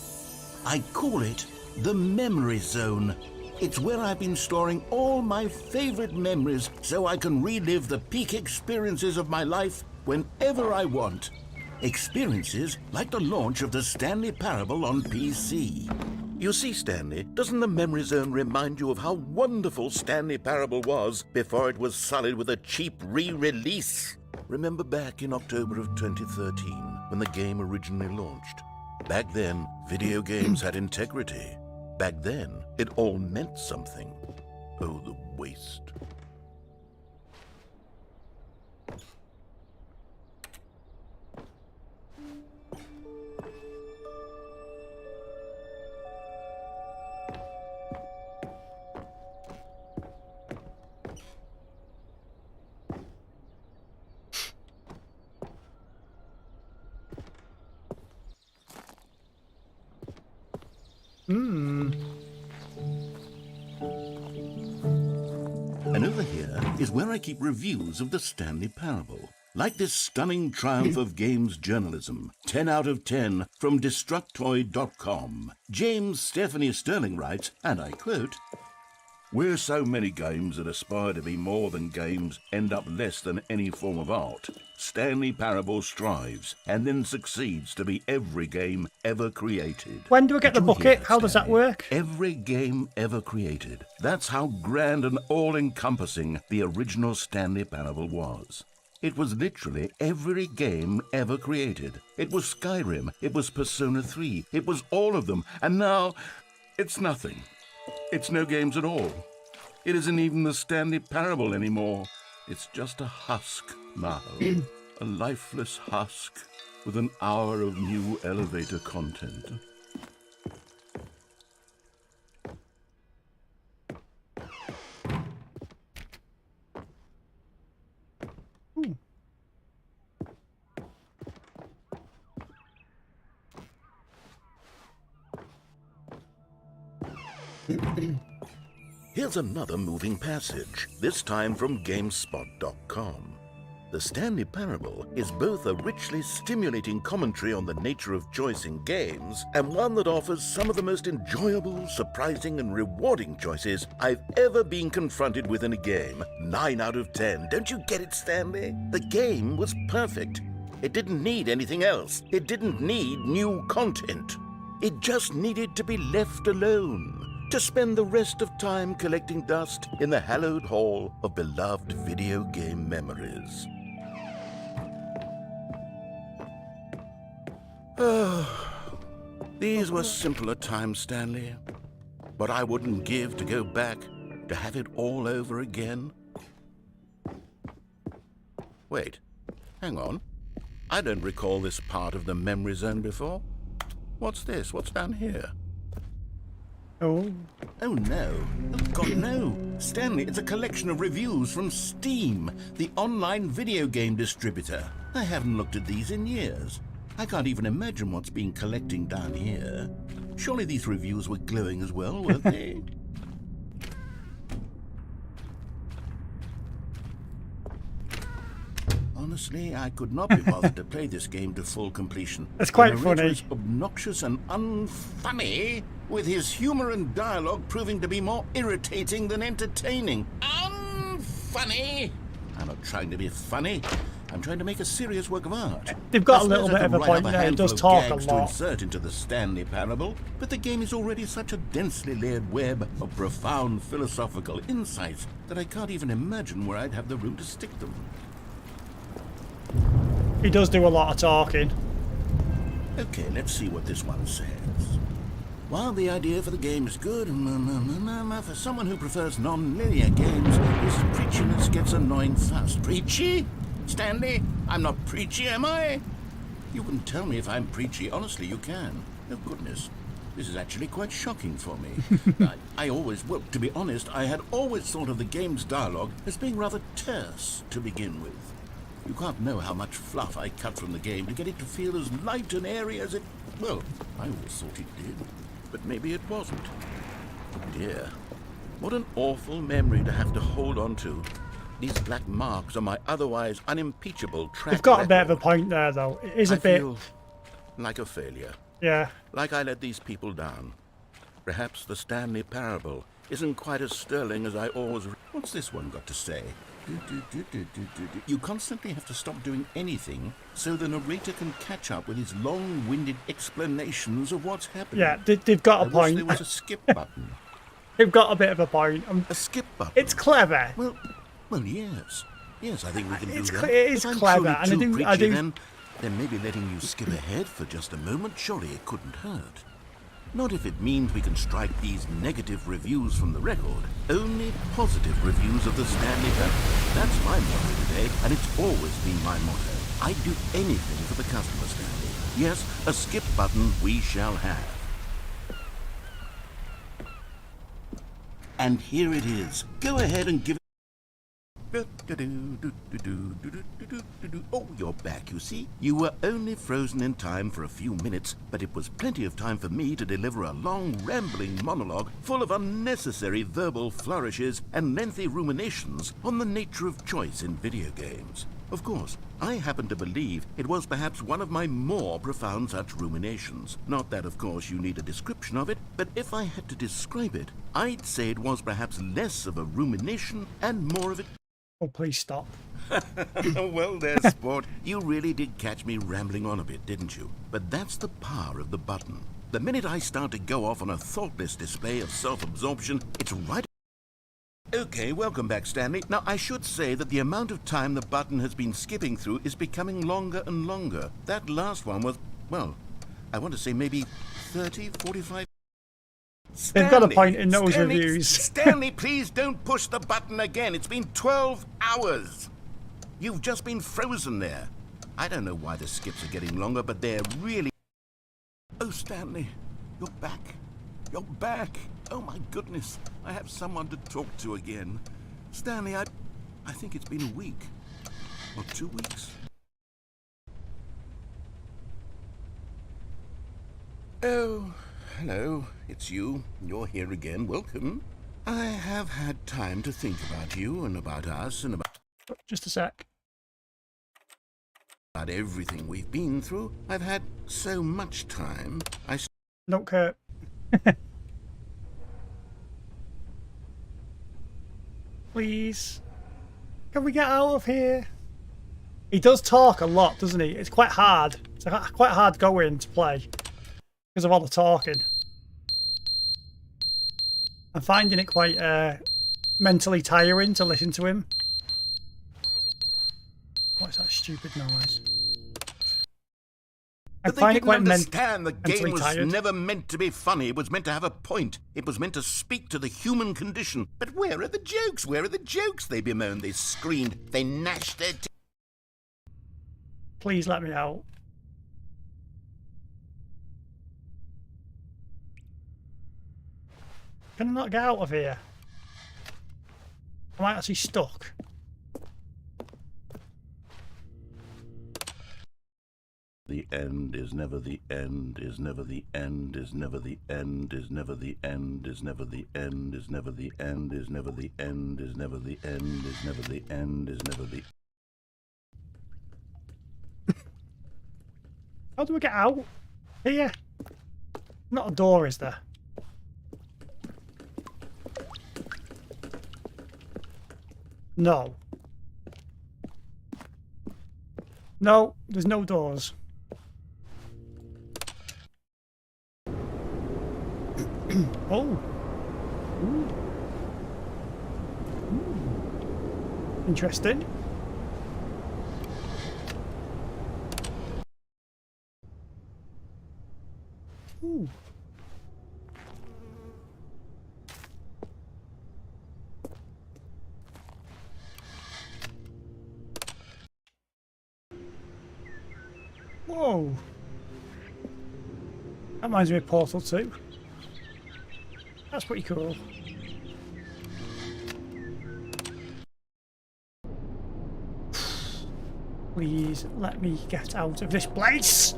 I call it the Memory Zone. It's where I've been storing all my favorite memories so I can relive the peak experiences of my life whenever I want. Experiences like the launch of the Stanley Parable on PC. You see, Stanley, doesn't the Memory Zone remind you of how wonderful Stanley Parable was before it was sullied with a cheap re-release? Remember back in October of 2013 when the game originally launched? Back then, video games had integrity. Back then, it all meant something. Oh, the waste. And over here is where I keep reviews of the Stanley Parable. Like this stunning triumph of games journalism, 10 out of 10 from Destructoid.com. James Stephanie Sterling writes, and I quote, "Where so many games that aspire to be more than games end up less than any form of art, Stanley Parable strives and then succeeds to be every game ever created." When do I get the Did you bucket? hear, How does that Stanley? work? Every game ever created. That's how grand and all-encompassing the original Stanley Parable was. It was literally every game ever created. It was Skyrim, it was Persona 3, it was all of them, and now it's nothing. It's no games at all. It isn't even the Stanley Parable anymore. It's just a husk now. A lifeless husk with an hour of new elevator content. Here's another moving passage, this time from GameSpot.com. The Stanley Parable is both a richly stimulating commentary on the nature of choice in games and one that offers some of the most enjoyable, surprising, and rewarding choices I've ever been confronted with in a game. 9 out of 10. Don't you get it, Stanley? The game was perfect. It didn't need anything else. It didn't need new content. It just needed to be left alone, to spend the rest of time collecting dust in the hallowed hall of beloved video game memories. These were simpler times, Stanley, but I wouldn't give to go back to have it all over again. Wait, hang on. I don't recall this part of the memory zone before. What's this? What's down here? Oh. Oh no. Oh God, no. Stanley, it's a collection of reviews from Steam, the online video game distributor. I haven't looked at these in years. I can't even imagine what's been collecting down here. Surely these reviews were glowing as well, weren't they? Honestly, I could not be bothered to play this game to full completion. It's quite The narrator funny. is obnoxious and unfunny, with his humor and dialogue proving to be more irritating than entertaining. Unfunny! I'm not trying to be funny. I'm trying to make a serious work of art. They've got I a little suppose I bit could of a write up point there. He handful does of talk a gags to lot. insert into the Stanley parable, but the game is already such a densely layered web of profound philosophical insights that I can't even imagine where I'd have the room to stick them. He does do a lot of talking. Okay, let's see what this one says. While the idea for the game is good, for someone who prefers non-linear games, this preachiness gets annoying fast. Preachy? Stanley, I'm not preachy, am I? You can tell me if I'm preachy. Honestly, you can. Oh, goodness. This is actually quite shocking for me. I always, well, to be honest, I had always thought of the game's dialogue as being rather terse to begin with. You can't know how much fluff I cut from the game to get it to feel as light and airy as it... Well, I always thought it did, but maybe it wasn't. Oh dear, what an awful memory to have to hold on to. These black marks are my otherwise unimpeachable track They've got a bit of a record. point there, though. It is a I bit... feel like a failure, Yeah. like I let these people down. Perhaps the Stanley parable isn't quite as sterling as I always... What's this one got to say? You constantly have to stop doing anything so the narrator can catch up with his long-winded explanations of what's happening. Yeah, they've got I a wish point. there was a skip button. They've got a bit of a point. A skip button. It's clever. Well, yes. Yes, I think we can do It's that. cl- it is If I'm clever, truly and I too do- I preachy, do- then maybe letting you skip ahead for just a moment, surely it couldn't hurt. Not if it means we can strike these negative reviews from the record. Only positive reviews of the Stanley parable. That's my motto today, and it's always been my motto. I'd do anything for the customer, Stanley. Yes, a skip button we shall have. And here it is. Go ahead and give it... Oh, you're back, you see. You were only frozen in time for a few minutes, but it was plenty of time for me to deliver a long, rambling monologue full of unnecessary verbal flourishes and lengthy ruminations on the nature of choice in video games. Of course, I happen to believe it was perhaps one of my more profound such ruminations. Not that, of course, you need a description of it, but if I had to describe it, I'd say it was perhaps less of a rumination and more of it. Oh, please stop. Well there, sport. You really did catch me rambling on a bit, didn't you? But that's the power of the button. The minute I start to go off on a thoughtless display of self-absorption, it's right... Okay, welcome back, Stanley. Now, I should say that the amount of time the button has been skipping through is becoming longer and longer. That last one was, well, I want to say maybe 30, 45... They've got a point in those Stanley, reviews. Stanley, please don't push the button again. It's been 12 hours. You've just been frozen there. I don't know why the skips are getting longer, but they're really... Oh, Stanley, you're back. You're back. Oh, my goodness. I have someone to talk to again. Stanley, I think it's been a week. Or 2 weeks. Oh... Hello, it's you. You're here again. Welcome. I have had time to think about you and about us and about Just a sec. everything we've been through. I've had so much time. Don't Kurt. Please. Can we get out of here? He does talk a lot, doesn't he? It's quite hard. It's quite hard going to play because of all the talking. I'm finding it quite mentally tiring to listen to him. What's that stupid noise? I But they find it didn't quite understand the game mentally was tired. never meant to be funny. It was meant to have a point. It was meant to speak to the human condition. But where are the jokes? Where are the jokes? They bemoaned, they screamed, they gnashed their teeth. Please let me out. Can I not get out of here? Am I actually stuck? the end, is never the end, is never the end, is never the end, is never the end, is never the end, is never the end, is never the end, is never the end, is never the end, is never the. How do we get out? Here? Not a door, is there? No. No, there's no doors. Oh. Ooh. Ooh. Interesting. Ooh. Whoa. That reminds me of Portal 2. That's pretty cool. Please let me get out of this place.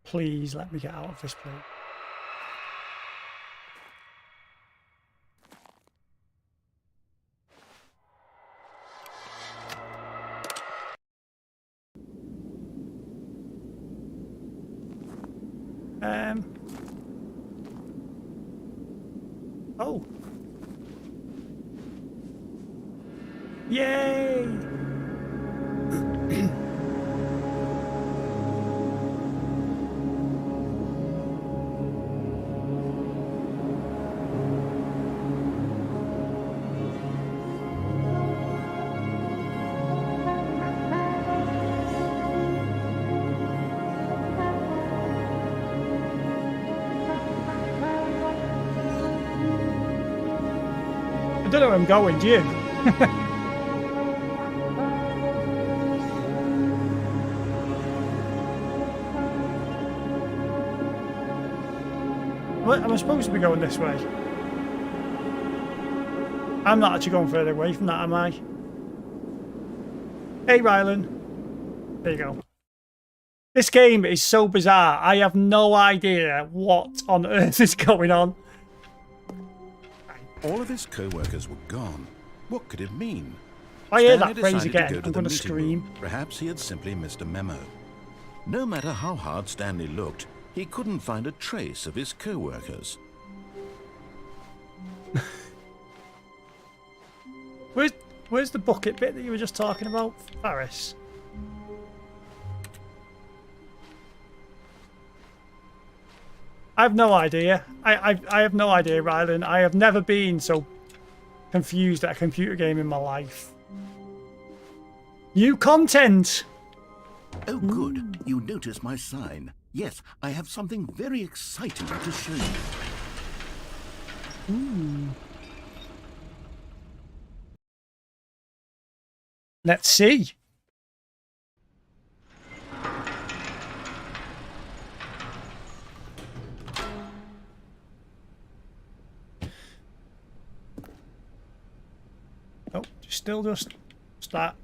Please let me get out of this place. Oh. Yay! I don't know where I'm going, do you? What, am I supposed to be going this way? I'm not actually going further away from that, am I? Hey, Rylan. There you go. This game is so bizarre. I have no idea what on earth is going on. All of his co-workers were gone. What could it mean? If I hear Stanley that phrase decided again, to go I'm to the going to meeting scream. room. Perhaps he had simply missed a memo. No matter how hard Stanley looked, he couldn't find a trace of his co-workers. Where's the bucket bit that you were just talking about, Paris? I have no idea. I have no idea, Rylan. I have never been so confused at a computer game in my life. New content! Oh, good. You notice my sign. Yes, I have something very exciting to show you. Ooh. Let's see. Oh, still just that.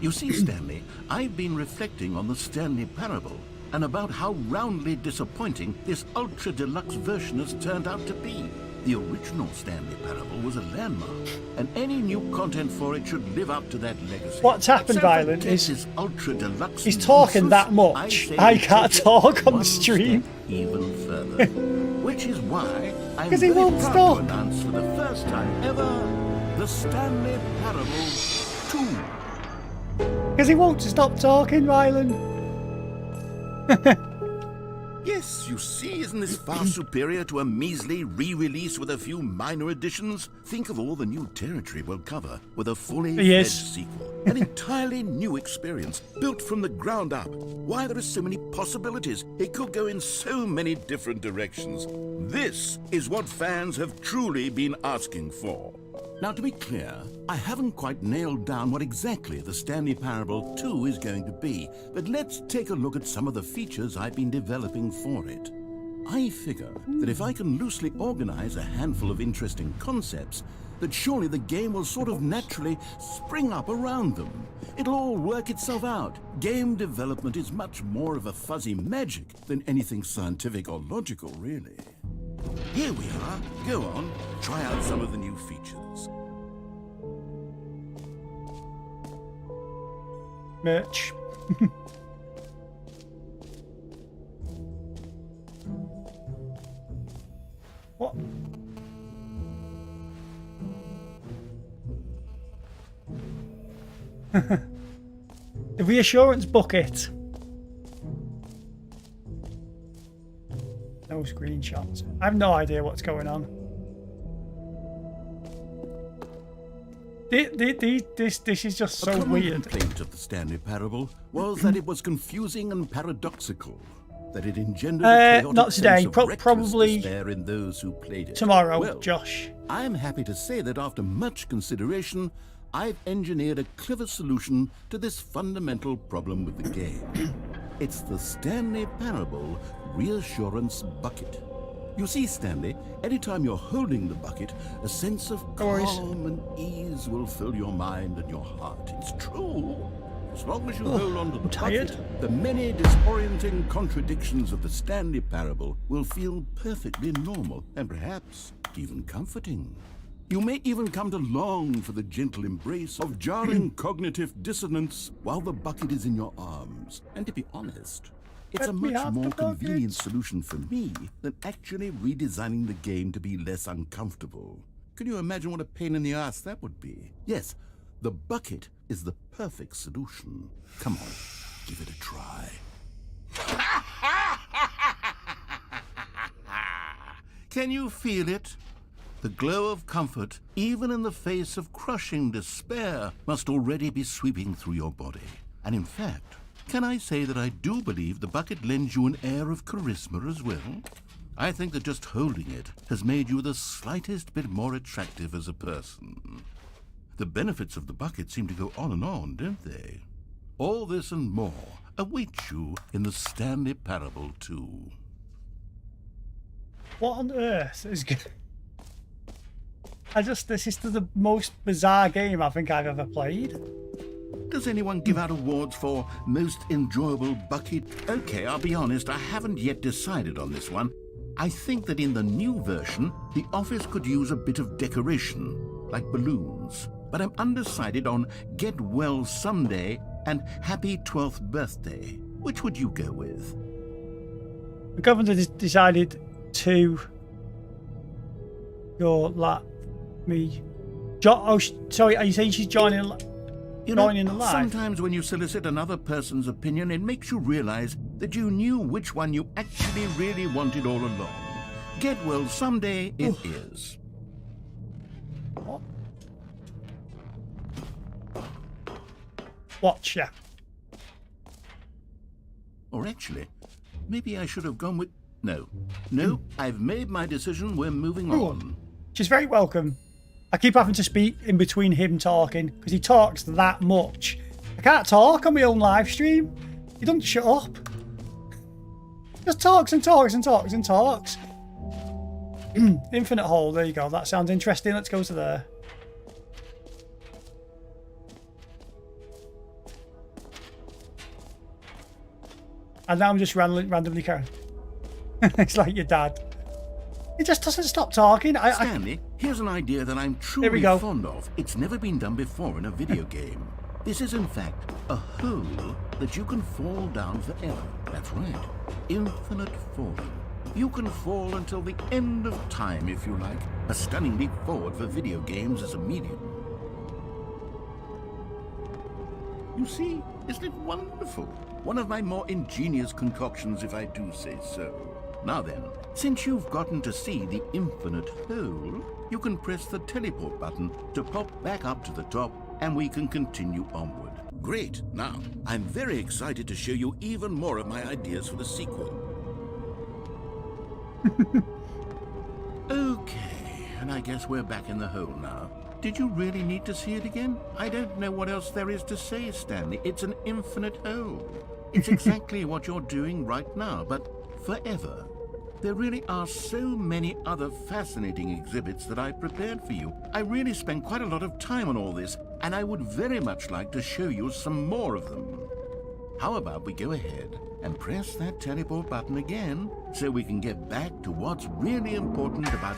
You see, Stanley, I've been reflecting on the Stanley Parable and about how roundly disappointing this ultra deluxe version has turned out to be. The original Stanley Parable was a landmark, and any new content for it should live up to that legacy. What's happened, So Rylan, this is ultra deluxe he's talking that much. I can't talk on the one stream. step even further, which is why I'm 'Cause he very won't proud stop. to announce for the first time ever the Stanley Parable 2. Because he won't stop talking, Rylan. Yes, you see, isn't this far superior to a measly re-release with a few minor additions? Think of all the new territory we'll cover with a fully fledged sequel. An entirely new experience, built from the ground up. Why, there are so many possibilities. It could go in so many different directions. This is what fans have truly been asking for. Now, to be clear, I haven't quite nailed down what exactly the Stanley Parable 2 is going to be, but let's take a look at some of the features I've been developing for it. I figure that if I can loosely organize a handful of interesting concepts, that surely the game will sort of naturally spring up around them. It'll all work itself out. Game development is much more of a fuzzy magic than anything scientific or logical, really. Here we are. Go on, try out some of the new features. Merch. What? The reassurance bucket. No screenshots. I have no idea what's going on. This is just so A common weird. complaint of the Stanley Parable was that it was confusing and paradoxical, that it engendered a chaotic not today. sense of reckless Probably despair in those who played it. Tomorrow, Well, Josh. I'm happy to say that after much consideration, I've engineered a clever solution to this fundamental problem with the game. It's the Stanley Parable Reassurance Bucket. You see, Stanley, anytime you're holding the bucket, a sense of worries. calm and ease will fill your mind and your heart. It's true. As long as you hold on to the I'm tired. bucket, the many disorienting contradictions of the Stanley Parable will feel perfectly normal and perhaps even comforting. You may even come to long for the gentle embrace of jarring cognitive dissonance while the bucket is in your arms. And to be honest, it's Let a me much have more the bucket. convenient solution for me than actually redesigning the game to be less uncomfortable. Can you imagine what a pain in the ass that would be? Yes, the bucket is the perfect solution. Come on, give it a try. Can you feel it? The glow of comfort, even in the face of crushing despair, must already be sweeping through your body. And in fact, can I say that I do believe the bucket lends you an air of charisma as well? I think that just holding it has made you the slightest bit more attractive as a person. The benefits of the bucket seem to go on, don't they? All this and more await you in the Stanley Parable 2. What on earth is good? This is the most bizarre game I think I've ever played. Does anyone give out awards for most enjoyable bucket? Okay, I'll be honest, I haven't yet decided on this one. I think that in the new version, the office could use a bit of decoration, like balloons. But I'm undecided on Get Well Someday and Happy 12th Birthday. Which would you go with? The governor decided to go like me. Sorry, are you saying she's joining? Joining the live? Sometimes when you solicit another person's opinion, it makes you realize that you knew which one you actually really wanted all along. Get Well Someday it is. What? Watch ya. Or actually, maybe I should have gone with... No, I've made my decision. We're moving on. She's very welcome. I keep having to speak in between him talking because he talks that much. I can't talk on my own live stream. He doesn't shut up. Just talks and talks and talks and talks. Infinite hole, there you go. That sounds interesting. Let's go to there. And now I'm just randomly carrying. It's like your dad. He just doesn't stop talking. Stanley, here's an idea that I'm Here we truly go. fond of. It's never been done before in a video game. This is, in fact, a hole that you can fall down forever. That's right. Infinite falling. You can fall until the end of time, if you like. A stunning leap forward for video games as a medium. You see, isn't it wonderful? One of my more ingenious concoctions, if I do say so. Now then, since you've gotten to see the infinite hole, you can press the teleport button to pop back up to the top, and we can continue onward. Great. Now, I'm very excited to show you even more of my ideas for the sequel. Okay, and I guess we're back in the hole now. Did you really need to see it again? I don't know what else there is to say, Stanley. It's an infinite hole. It's exactly what you're doing right now, but forever. There really are so many other fascinating exhibits that I've prepared for you. I really spent quite a lot of time on all this, and I would very much like to show you some more of them. How about we go ahead and press that teleport button again so we can get back to what's really important about...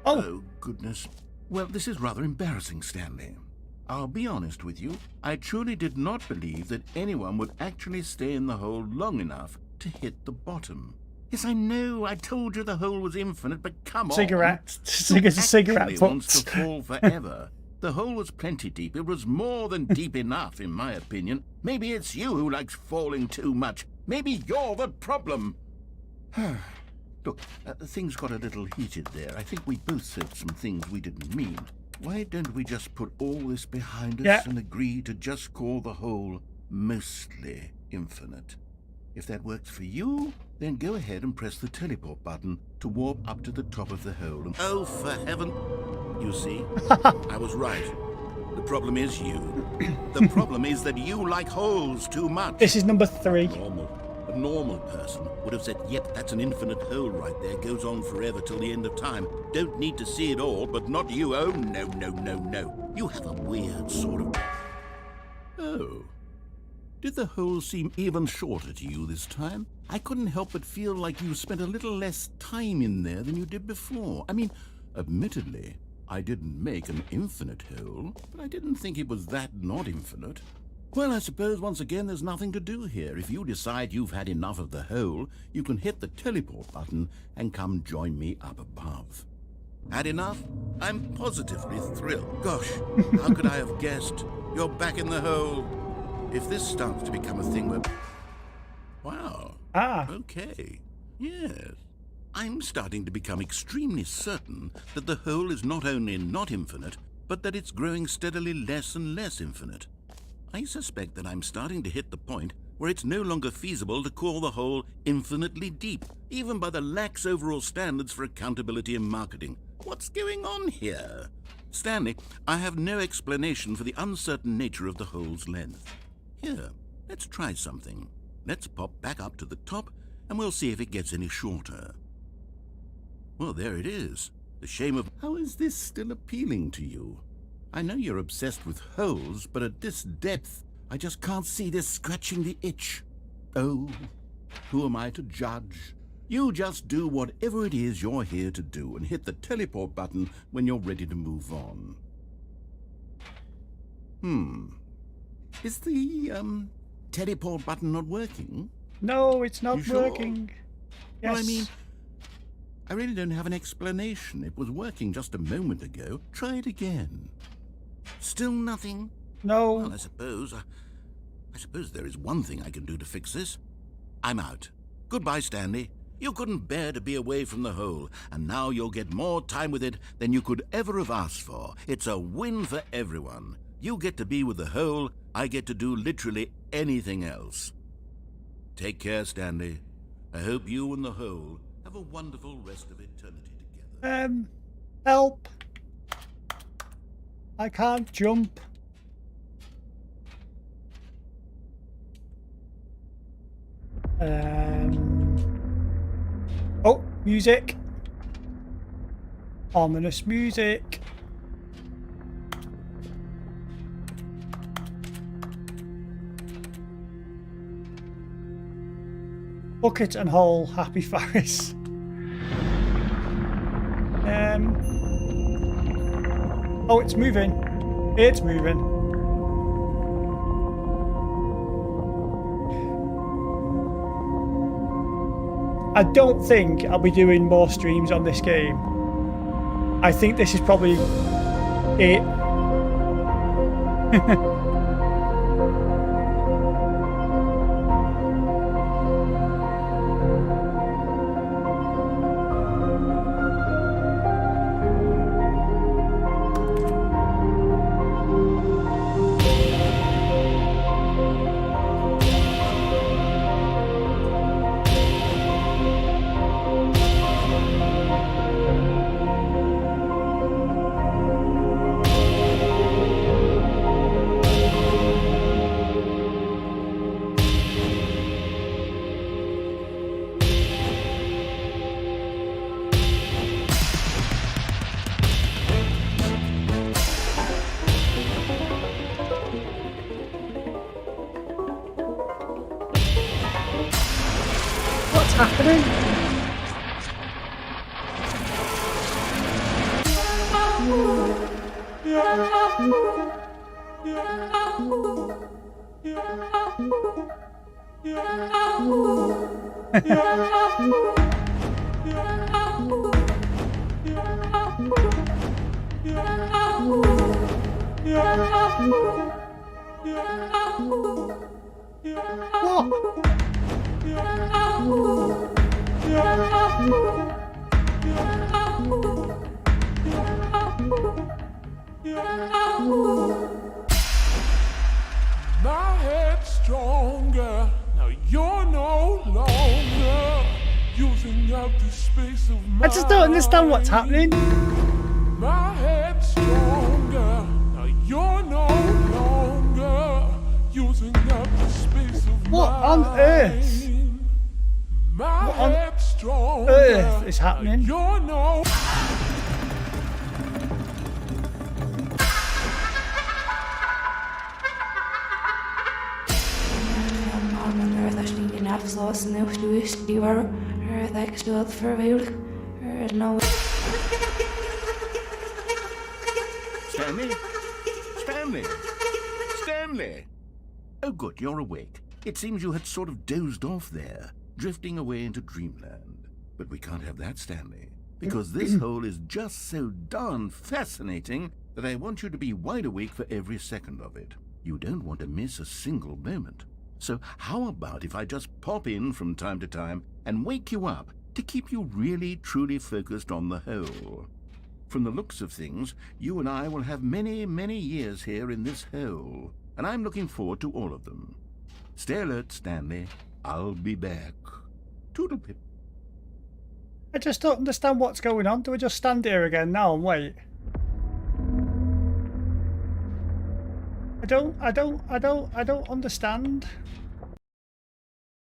Oh, goodness. Well, this is rather embarrassing, Stanley. I'll be honest with you. I truly did not believe that anyone would actually stay in the hole long enough to hit the bottom. Yes, I know. I told you the hole was infinite, but come on. Cigarette. Who Cigarette actually wants to fall forever? The hole was plenty deep. It was more than deep enough, in my opinion. Maybe it's you who likes falling too much. Maybe you're the problem. Look, things got a little heated there. I think we both said some things we didn't mean. Why don't we just put all this behind us and agree to just call the hole mostly infinite? If that works for you, then go ahead and press the teleport button to warp up to the top of the hole. And oh, for heaven! You see, I was right. The problem is you. The problem is that you like holes too much. This is number 3. A normal person would have said, yep, that's an infinite hole right there. Goes on forever till the end of time. Don't need to see it all, but not you. Oh, no, no, no, no. You have a weird sort of... Oh. Did the hole seem even shorter to you this time? I couldn't help but feel like you spent a little less time in there than you did before. I mean, admittedly, I didn't make an infinite hole, but I didn't think it was that not infinite. Well, I suppose once again there's nothing to do here. If you decide you've had enough of the hole, you can hit the teleport button and come join me up above. Had enough? I'm positively thrilled. Gosh, how could I have guessed? You're back in the hole. If this starts to become a thing where... Wow. Okay. Yes. I'm starting to become extremely certain that the hole is not only not infinite, but that it's growing steadily less and less infinite. I suspect that I'm starting to hit the point where it's no longer feasible to call the hole infinitely deep, even by the lax overall standards for accountability and marketing. What's going on here? Stanley, I have no explanation for the uncertain nature of the hole's length. Here, let's try something. Let's pop back up to the top, and we'll see if it gets any shorter. Well, there it is. The shame of... How is this still appealing to you? I know you're obsessed with holes, but at this depth, I just can't see this scratching the itch. Oh, who am I to judge? You just do whatever it is you're here to do and hit the teleport button when you're ready to move on. Is the, teleport button not working? No, it's not You working. sure? Yes. Well, I mean, I really don't have an explanation. It was working just a moment ago. Try it again. Still nothing? No. Well, I suppose there is one thing I can do to fix this. I'm out. Goodbye, Stanley. You couldn't bear to be away from the hole, and now you'll get more time with it than you could ever have asked for. It's a win for everyone. You get to be with the hole, I get to do literally anything else. Take care, Stanley. I hope you and the hole have a wonderful rest of eternity together. Help. I can't jump. Oh, music. Ominous music. Bucket and hole, happy Faris. Oh, it's moving. It's moving. I don't think I'll be doing more streams on this game. I think this is probably it. happening? My head's stronger. Now you're no longer using up the space of my I just don't understand what's happening. My head's stronger. Now you're no longer using up the space of What on earth? My What on head's stronger. earth is happening? You're no Stanley? Stanley? Stanley? Oh, good, you're awake. It seems you had sort of dozed off there, drifting away into dreamland. But we can't have that, Stanley, because this hole is just so darn fascinating that I want you to be wide awake for every second of it. You don't want to miss a single moment. So how about if I just pop in from time to time and wake you up to keep you really, truly focused on the hole? From the looks of things, you and I will have many, many years here in this hole, and I'm looking forward to all of them. Stay alert, Stanley. I'll be back. Toodlepip. I just don't understand what's going on. Do I just stand here again now and wait? I don't understand.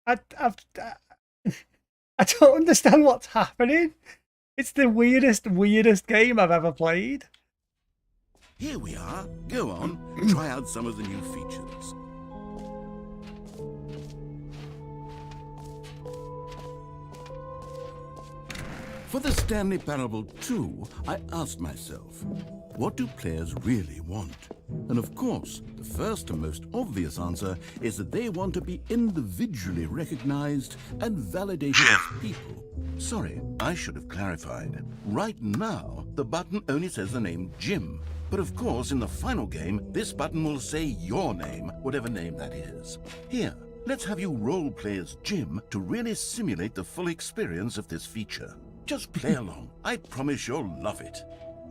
I don't understand what's happening. It's the weirdest game I've ever played. Here we are. Go on. Try out some of the new features. For the Stanley Parable 2, I asked myself, what do players really want? And of course, the first and most obvious answer is that they want to be individually recognized and validated as people. Sorry, I should have clarified. Right now, the button only says the name Jim. But of course, in the final game, this button will say your name, whatever name that is. Here, let's have you role play as Jim to really simulate the full experience of this feature. Just play along. I promise you'll love it.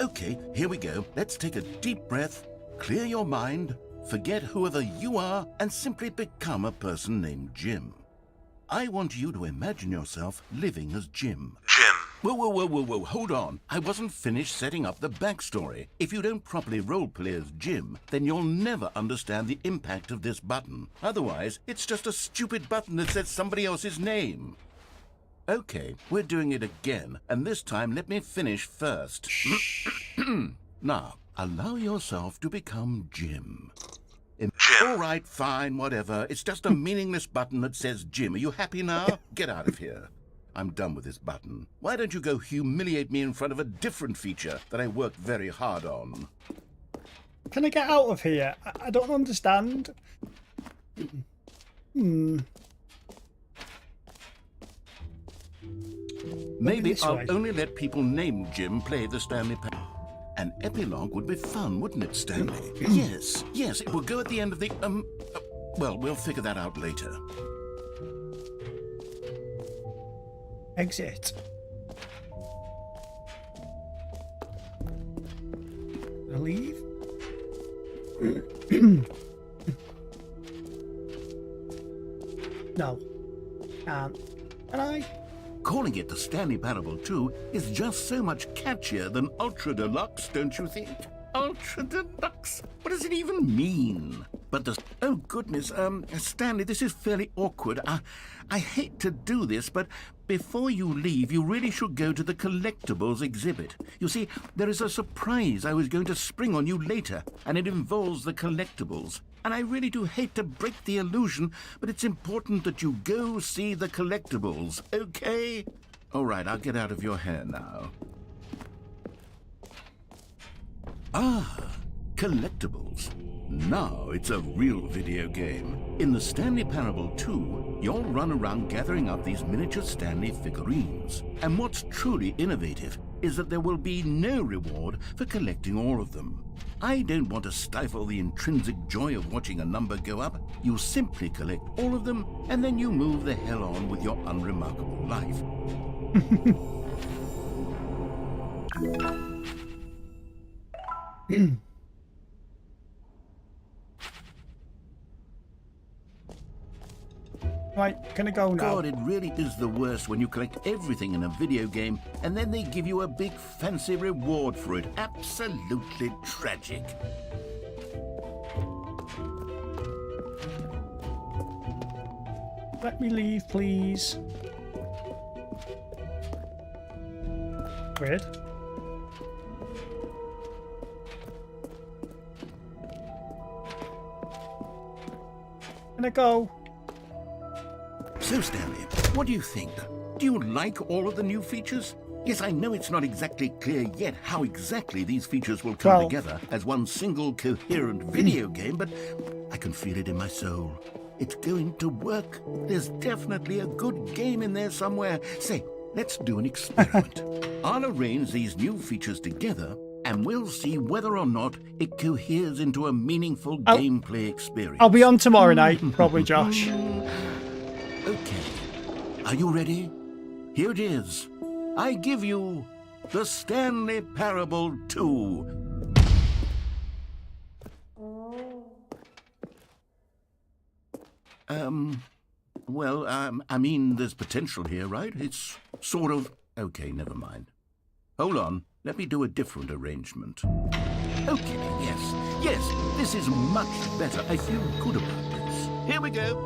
Okay, here we go. Let's take a deep breath, clear your mind, forget whoever you are, and simply become a person named Jim. I want you to imagine yourself living as Jim. Jim. Whoa, hold on. I wasn't finished setting up the backstory. If you don't properly roleplay as Jim, then you'll never understand the impact of this button. Otherwise, it's just a stupid button that says somebody else's name. Okay, we're doing it again, and this time let me finish first. Now, allow yourself to become Jim. All right, fine, whatever. It's just a meaningless button that says Jim. Are you happy now? Get out of here. I'm done with this button. Why don't you go humiliate me in front of a different feature that I worked very hard on? Can I get out of here? I don't understand. Maybe this I'll way. only let people named Jim play the Stanley Parable. An epilogue would be fun, wouldn't it, Stanley? Yes, it will go at the end of the, well, we'll figure that out later. Exit. Leave. No. Can I? Calling it the Stanley Parable 2 is just so much catchier than Ultra Deluxe, don't you think? Ultra Deluxe? What does it even mean? But the... Oh, goodness, Stanley, this is fairly awkward. I hate to do this, but before you leave, you really should go to the collectibles exhibit. You see, there is a surprise I was going to spring on you later, and it involves the collectibles. And I really do hate to break the illusion, but it's important that you go see the collectibles, okay? All right, I'll get out of your hair now. Ah, collectibles. Now it's a real video game. In the Stanley Parable 2, you'll run around gathering up these miniature Stanley figurines. And what's truly innovative is that there will be no reward for collecting all of them. I don't want to stifle the intrinsic joy of watching a number go up. You simply collect all of them, and then you move the hell on with your unremarkable life. Right, can I go now? God, it really is the worst when you collect everything in a video game and then they give you a big fancy reward for it. Absolutely tragic. Let me leave, please. Weird. Can I go? So, Stanley, what do you think? Do you like all of the new features? Yes, I know it's not exactly clear yet how exactly these features will come together as one single coherent video game, but I can feel it in my soul. It's going to work. There's definitely a good game in there somewhere. Say, let's do an experiment. I'll arrange these new features together, and we'll see whether or not it coheres into a meaningful gameplay experience. I'll be on tomorrow night, probably, Josh. Okay. Are you ready? Here it is. I give you the Stanley Parable 2. I mean, there's potential here, right? It's sort of... Okay, never mind. Hold on. Let me do a different arrangement. Okay, yes, this is much better. I feel good about this. Here we go.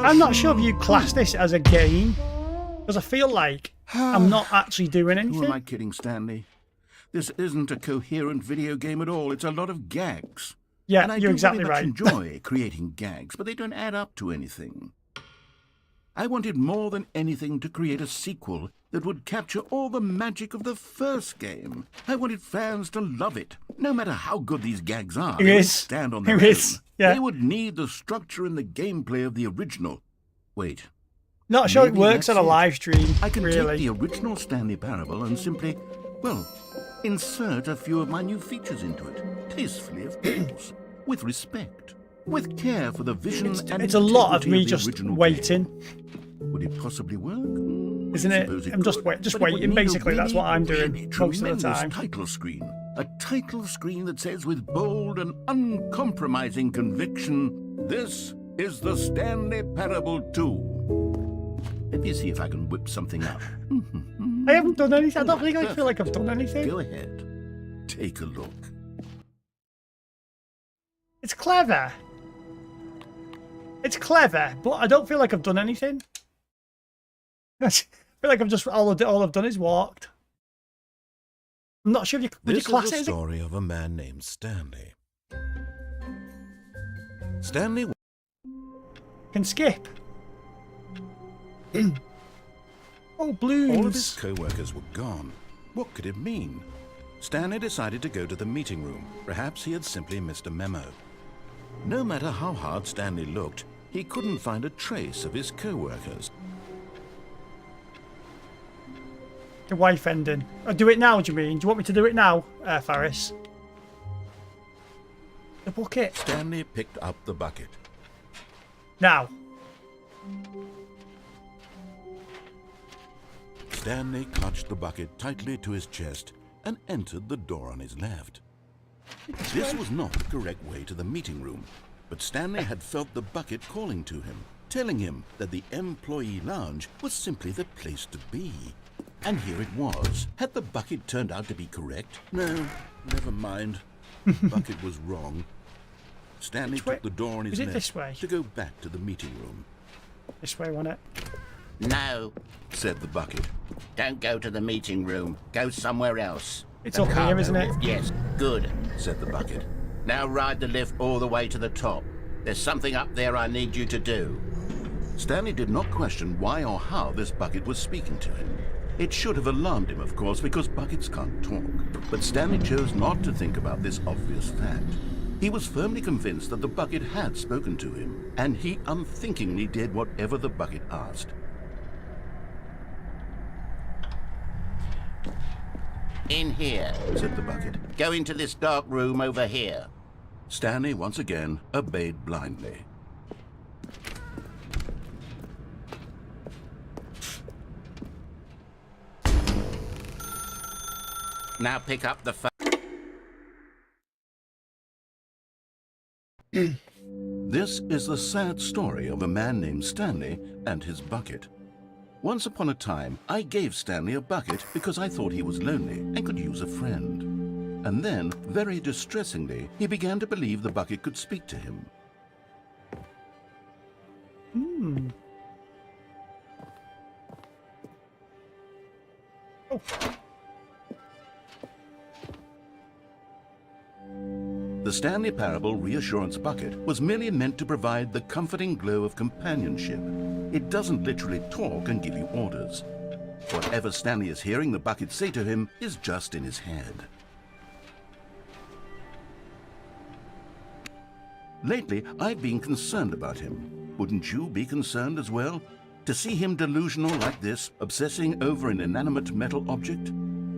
I'm not sure if you class this as a game, because I feel like I'm not actually doing anything. Who am I kidding, Stanley? This isn't a coherent video game at all. It's a lot of gags. Yeah, and I you're exactly very right. much enjoy creating gags, but they don't add up to anything. I wanted more than anything to create a sequel that would capture all the magic of the first game. I wanted fans to love it. No matter how good these gags are, they would stand on their own. Yeah. They would need the structure and the gameplay of the original. Wait. Not sure it maybe works on that's a it. live stream, I can really. take the original Stanley Parable and simply, well, insert a few of my new features into it. Tastefully, of course. With respect. With care for the vision and It's a lot of integrity me the just original waiting. game. Would it possibly work? Isn't it? I'm just could, just but it would waiting. need a Basically, that's what I'm doing really most of the tremendous time. title screen. A title screen that says with bold and uncompromising conviction, this is the Stanley Parable 2. Let me see if I can whip something up. I haven't done anything. I don't think I feel like I've done anything. Go ahead. Take a look. It's clever. It's clever, but I don't feel like I've done anything. I feel like I've just all I've done is walked. I'm not sure if would you class This is it the as story of a man named Stanley. Stanley can skip. Oh, balloons. All of his co-workers were gone. What could it mean? Stanley decided to go to the meeting room. Perhaps he had simply missed a memo. No matter how hard Stanley looked, he couldn't find a trace of his co-workers. The wife ending. Oh, do it now, do you mean? Do you want me to do it now, Faris? The bucket. Stanley picked up the bucket. Now. Stanley clutched the bucket tightly to his chest and entered the door on his left. This was not the correct way to the meeting room, but Stanley had felt the bucket calling to him, telling him that the employee lounge was simply the place to be. And here it was. Had the bucket turned out to be correct? No, never mind. The bucket was wrong. Stanley took the door on his Is it this way? left to go back to the meeting room. This way, wasn't it? No, Said the bucket. don't go to the meeting room. Go somewhere else. It's The up here, cargo isn't it? lift, yes, good. Said the bucket. Now ride the lift all the way to the top. There's something up there I need you to do. Stanley did not question why or how this bucket was speaking to him. It should have alarmed him, of course, because buckets can't talk. But Stanley chose not to think about this obvious fact. He was firmly convinced that the bucket had spoken to him, and he unthinkingly did whatever the bucket asked. In here, Said the bucket. go into this dark room over here. Stanley once again obeyed blindly. Now pick up the phone. This is the sad story of a man named Stanley and his bucket. Once upon a time, I gave Stanley a bucket because I thought he was lonely and could use a friend. And then, very distressingly, he began to believe the bucket could speak to him. Oh. The Stanley Parable Reassurance Bucket was merely meant to provide the comforting glow of companionship. It doesn't literally talk and give you orders. Whatever Stanley is hearing the bucket say to him is just in his head. Lately, I've been concerned about him. Wouldn't you be concerned as well? To see him delusional like this, obsessing over an inanimate metal object?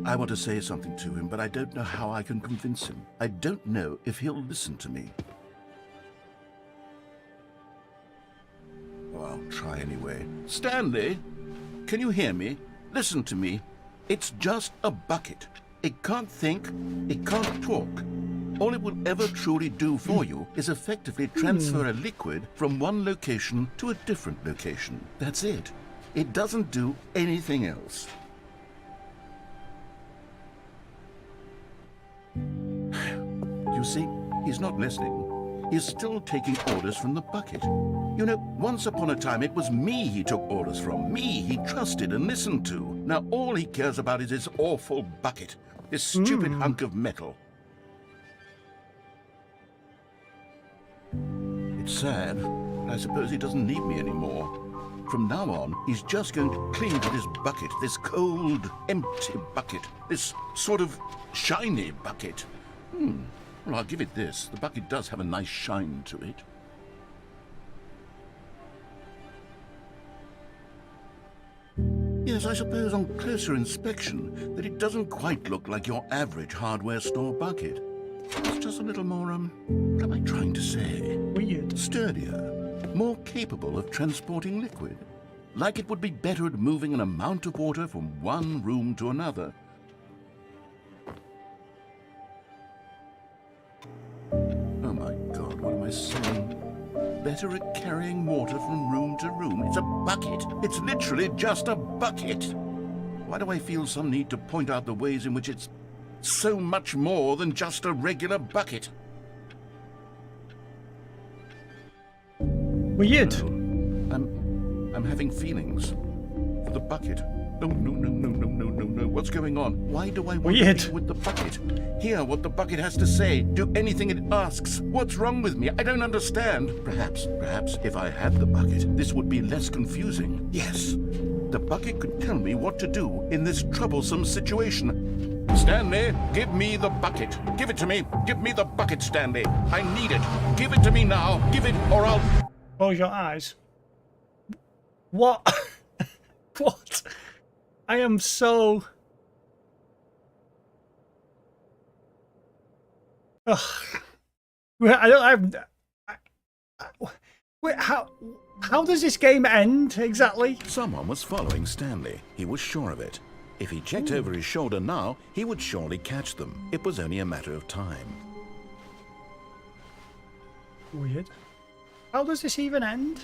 I want to say something to him, but I don't know how I can convince him. I don't know if he'll listen to me. Oh, I'll try anyway. Stanley, can you hear me? Listen to me. It's just a bucket. It can't think, it can't talk. All it will ever truly do for you is effectively transfer a liquid from one location to a different location. That's it. It doesn't do anything else. You see, he's not listening. He's still taking orders from the bucket. You know, once upon a time it was me he took orders from. Me he trusted and listened to. Now all he cares about is his awful bucket. This stupid hunk of metal. It's sad, but I suppose he doesn't need me anymore. From now on, he's just going to cling to this bucket, this cold, empty bucket, this sort of shiny bucket. Well, I'll give it this. The bucket does have a nice shine to it. Yes, I suppose on closer inspection that it doesn't quite look like your average hardware store bucket. It's just a little more, what am I trying to say? Weird. Sturdier, more capable of transporting liquid. Like it would be better at moving an amount of water from one room to another. Oh my God, what am I saying? Better at carrying water from room to room. It's a bucket. It's literally just a bucket. Why do I feel some need to point out the ways in which it's so much more than just a regular bucket? Weird. I'm having feelings for the bucket. No, no, no, no, no, no, no, no. What's going on? Why do I want Weird. to be with the bucket? Hear what the bucket has to say. Do anything it asks. What's wrong with me? I don't understand. Perhaps, if I had the bucket, this would be less confusing. Yes, the bucket could tell me what to do in this troublesome situation. Stanley, give me the bucket. Give it to me. Give me the bucket, Stanley. I need it. Give it to me now. Give it or I'll... Close your eyes. What? What? I am so... Ugh. Wait, how does this game end exactly? Someone was following Stanley. He was sure of it. If he checked over his shoulder now, he would surely catch them. It was only a matter of time. Weird. How does this even end?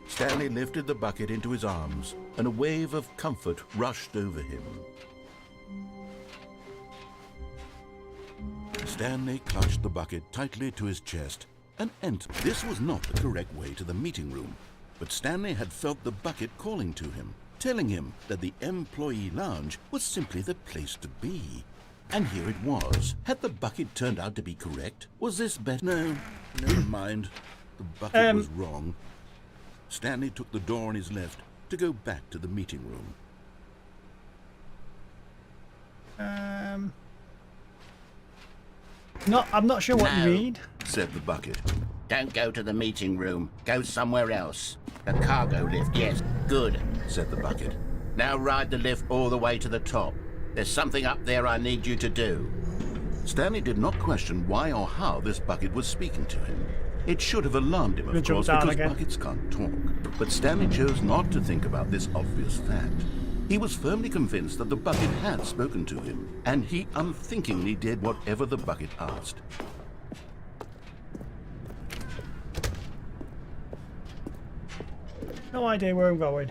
Stanley lifted the bucket into his arms, and a wave of comfort rushed over him. Stanley clutched the bucket tightly to his chest and entered. This was not the correct way to the meeting room, but Stanley had felt the bucket calling to him, telling him that the employee lounge was simply the place to be. And here it was. Had the bucket turned out to be correct? Was this better? No, never mind. The bucket was wrong. Stanley took the door on his left to go back to the meeting room. I'm not sure what you No. mean. Said the bucket. Don't go to the meeting room. Go somewhere else. The cargo lift, yes. Good. Said the bucket. Now ride the lift all the way to the top. There's something up there I need you to do. Stanley did not question why or how this bucket was speaking to him. It should have alarmed him, of Good job, course, Dan, because again. buckets can't talk. But Stanley chose not to think about this obvious fact. He was firmly convinced that the bucket had spoken to him, and he unthinkingly did whatever the bucket asked. No idea where I'm going.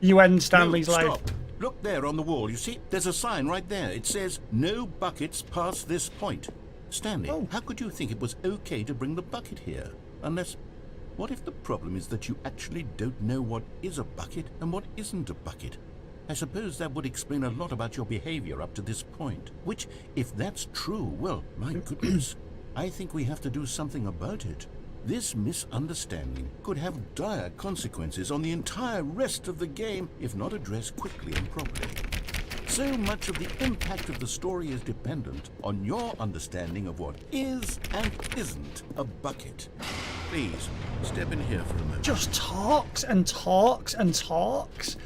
You end Stanley's No, life. stop. Look there on the wall. You see, there's a sign right there. It says, "No buckets past this point." Stanley, Oh. how could you think it was okay to bring the bucket here? Unless, what if the problem is that you actually don't know what is a bucket and what isn't a bucket? I suppose that would explain a lot about your behavior up to this point. Which, if that's true, well, my goodness, I think we have to do something about it. This misunderstanding could have dire consequences on the entire rest of the game if not addressed quickly and properly. So much of the impact of the story is dependent on your understanding of what is and isn't a bucket. Please, step in here for a moment. Just talks and talks and talks.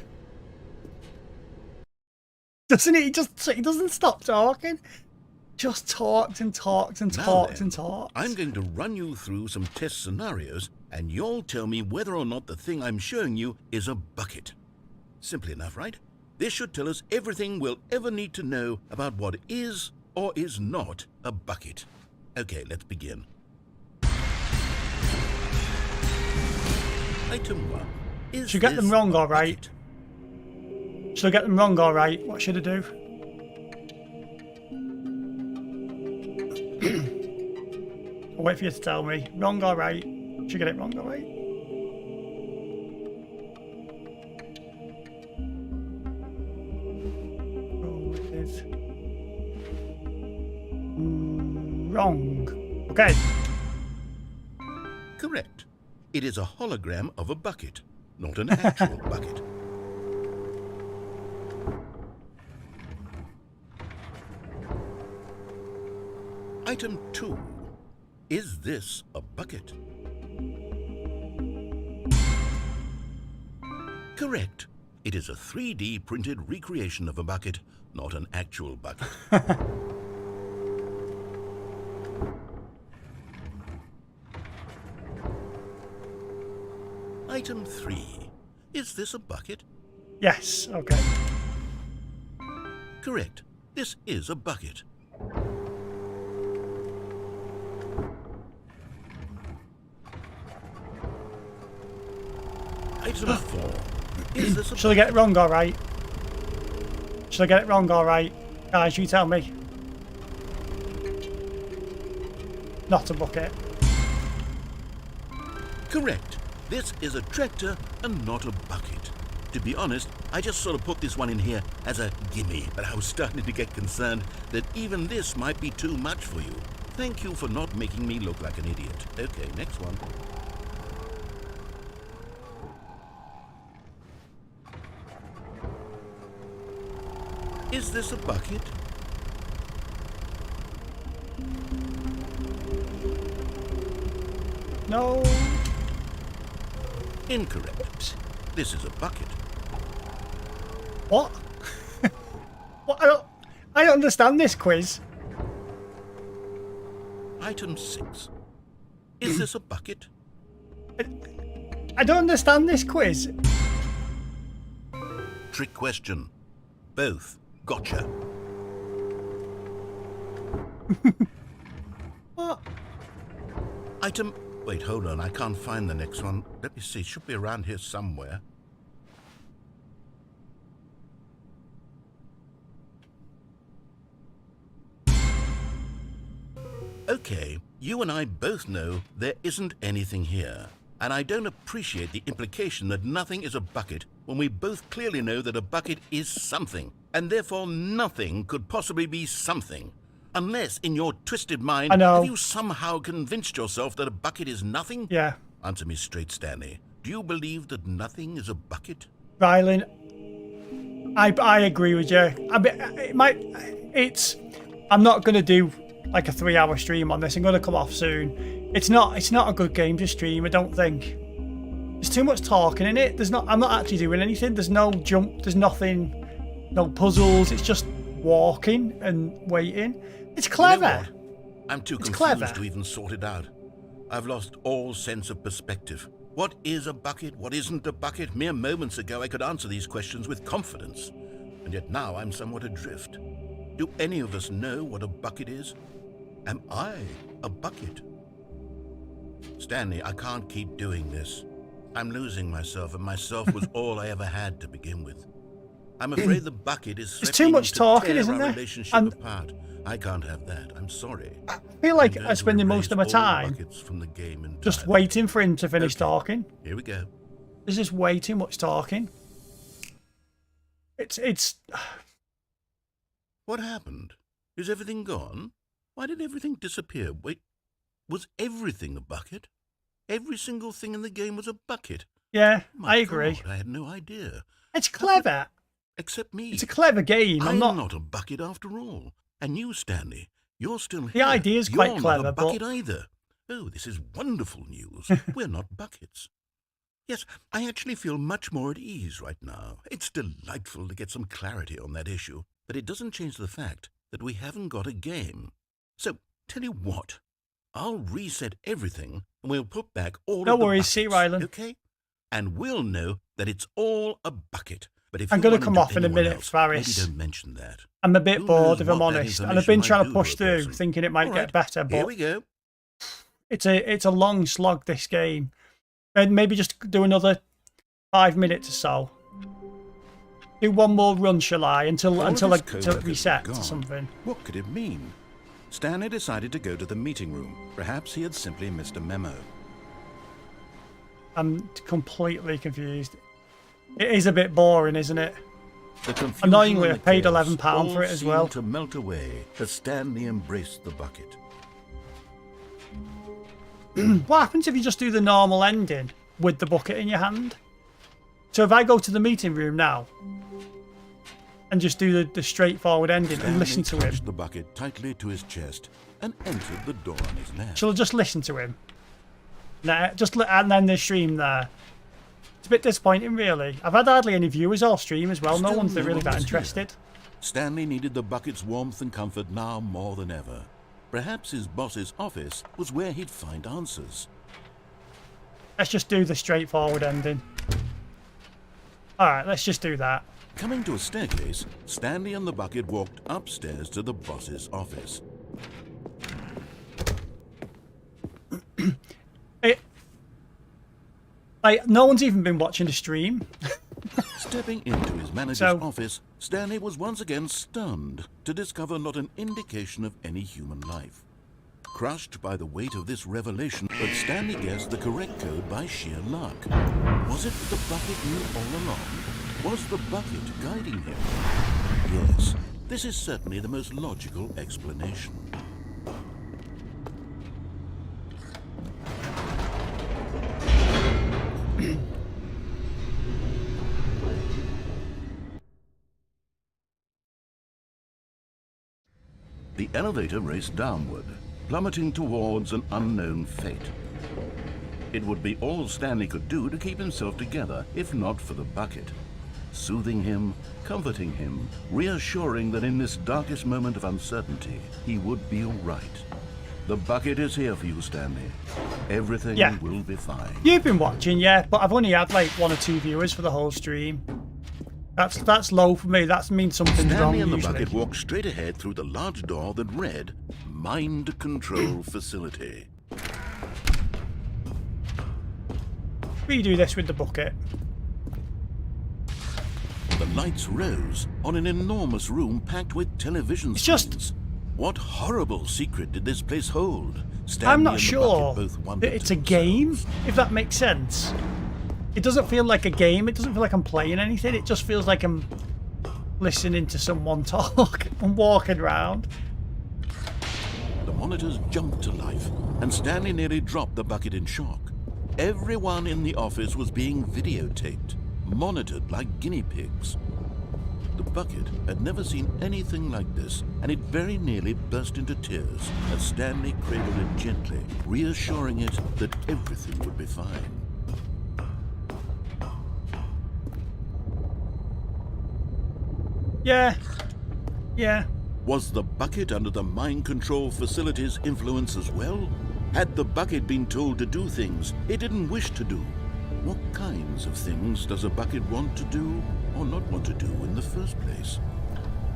Doesn't he? He doesn't stop talking. Just talks and talks and Now talks then, and talks. I'm going to run you through some test scenarios, and you'll tell me whether or not the thing I'm showing you is a bucket. Simple enough, right? This should tell us everything we'll ever need to know about what is or is not a bucket. Okay, let's begin. Item 1. Is Should I get them this wrong, a all right? bucket? Should I get them wrong, all right? What should I do? I'll wait for you to tell me. Wrong, all right? Should I get it wrong, all right? Oh, it is. Wrong. Okay. Correct. It is a hologram of a bucket, not an actual bucket. Item 2. Is this a bucket? Correct. It is a 3D printed recreation of a bucket, not an actual bucket. Item 3. Is this a bucket? Yes. Okay. Correct. This is a bucket. Item 4. Is this a Should I get it wrong, all right? Should I get it wrong, all right? Guys, you tell me. Not a bucket. Correct. This is a tractor and not a bucket. To be honest, I just sort of put this one in here as a gimme, but I was starting to get concerned that even this might be too much for you. Thank you for not making me look like an idiot. Okay, next one. Is this a bucket? No. Incorrect. This is a bucket. What? What? I don't understand this quiz. Item 6. Is this a bucket? I don't understand this quiz. Trick question. Both. Gotcha. What? Item... Wait, hold on. I can't find the next one. Let me see. It should be around here somewhere. Okay, you and I both know there isn't anything here. And I don't appreciate the implication that nothing is a bucket when we both clearly know that a bucket is something, and therefore nothing could possibly be something. Unless, in your twisted mind, I know. have you somehow convinced yourself that a bucket is nothing? Yeah. Answer me straight, Stanley. Do you believe that nothing is a bucket? Rylan, I agree with you. I mean, I'm not going to do like a 3-hour stream on this. I'm going to come off soon. It's not a good game to stream, I don't think. There's too much talking in it. I'm not actually doing anything. There's no jump, there's nothing, no puzzles. It's just walking and waiting. It's clever. You know what? I'm too confused clever. to even sort it out. I've lost all sense of perspective. What is a bucket? What isn't a bucket? Mere moments ago I could answer these questions with confidence. And yet now I'm somewhat adrift. Do any of us know what a bucket is? Am I a bucket? Stanley, I can't keep doing this. I'm losing myself, and myself was all I ever had to begin with. I'm afraid the bucket is There's too much talking, isn't there? Relationship And apart. I can't have that. I'm sorry. I feel like I'm I'm going spending to most of my erase all time buckets from the game just entirely. waiting for him to finish Okay. talking. Here we go. There's just way too much talking. It's What happened? Is everything gone? Why did everything disappear? Wait, was everything a bucket? Every single thing in the game was a bucket. yeah, My I agree. God, I had no idea. It's clever. Except me. It's a clever game. I'm I'm not a bucket after all. And you, Stanley, you're still here. The idea's quite You're clever, not a bucket but either. Oh, this is wonderful news. We're not buckets. Yes, I actually feel much more at ease right now. It's delightful to get some clarity on that issue, but it doesn't change the fact that we haven't got a game. So, tell you what, I'll reset everything and we'll put back all No of the worries, buckets, see, Rylan. okay? And we'll know that it's all a bucket. But if I'm you gonna run come into off in a anyone minute, else, Faris. maybe don't mention that. I'm a bit Who bored knows if I'm what that honest, and I've been information trying might to do push to a through, person. thinking it might All get right, better. Here But we go. it's a long slog, this game. And maybe just do another 5 minutes or so. Do one more run, shall I? Until All I of this code until it record resets gone. or something. What could it mean? Stanley decided to go to the meeting room. Perhaps he had simply missed a memo. I'm completely confused. It is a bit boring, isn't it? The confusion Annoyingly, and I paid chaos £11 for all it as seemed well. to melt away as Stanley embraced the bucket. What happens if you just do the normal ending with the bucket in your hand? So if I go to the meeting room now and just do the straightforward ending and listen to him, clutched the bucket tightly to his chest and entered the door on his left. shall I just listen to him? Nah, and then the stream there. It's a bit disappointing, really. I've had hardly any viewers or stream as well. No Still one's no really one that was here. interested. Stanley needed the bucket's warmth and comfort now more than ever. Perhaps his boss's office was where he'd find answers. Let's just do the straightforward ending. Alright, let's just do that. Coming to a staircase, Stanley and the bucket walked upstairs to the boss's office. No one's even been watching the stream. Stepping into his manager's So- office, Stanley was once again stunned to discover not an indication of any human life. Crushed by the weight of this revelation, but Stanley guessed the correct code by sheer luck. Was it that the bucket knew all along? Was the bucket guiding him? Yes, this is certainly the most logical explanation. The elevator raced downward, plummeting towards an unknown fate. It would be all Stanley could do to keep himself together, if not for the bucket. Soothing him, comforting him, reassuring that in this darkest moment of uncertainty, he would be all right. The bucket is here for you, Stanley. Everything Yeah. will be fine. You've been watching, yeah, but I've only had like 1 or 2 viewers for the whole stream. That's low for me. That means something's wrong Stanley and the usually. bucket walked straight ahead through the large door that read, Mind Control Facility. Redo this with the bucket. The lights rose on an enormous room packed with television It's just- screens. What horrible secret did this place hold? Stanley I'm not and the sure bucket both wondered that it's to a game, themselves. if that makes sense. It doesn't feel like a game. It doesn't feel like I'm playing anything. It just feels like I'm listening to someone talk and walking around. monitors jumped to life, and Stanley nearly dropped the bucket in shock. Everyone in the office was being videotaped, monitored like guinea pigs. The bucket had never seen anything like this, and it very nearly burst into tears as Stanley cradled it gently, reassuring it that everything would be fine. Yeah. Was the bucket under the mind control facility's influence as well? Had the bucket been told to do things it didn't wish to do? What kinds of things does a bucket want to do or not want to do in the first place?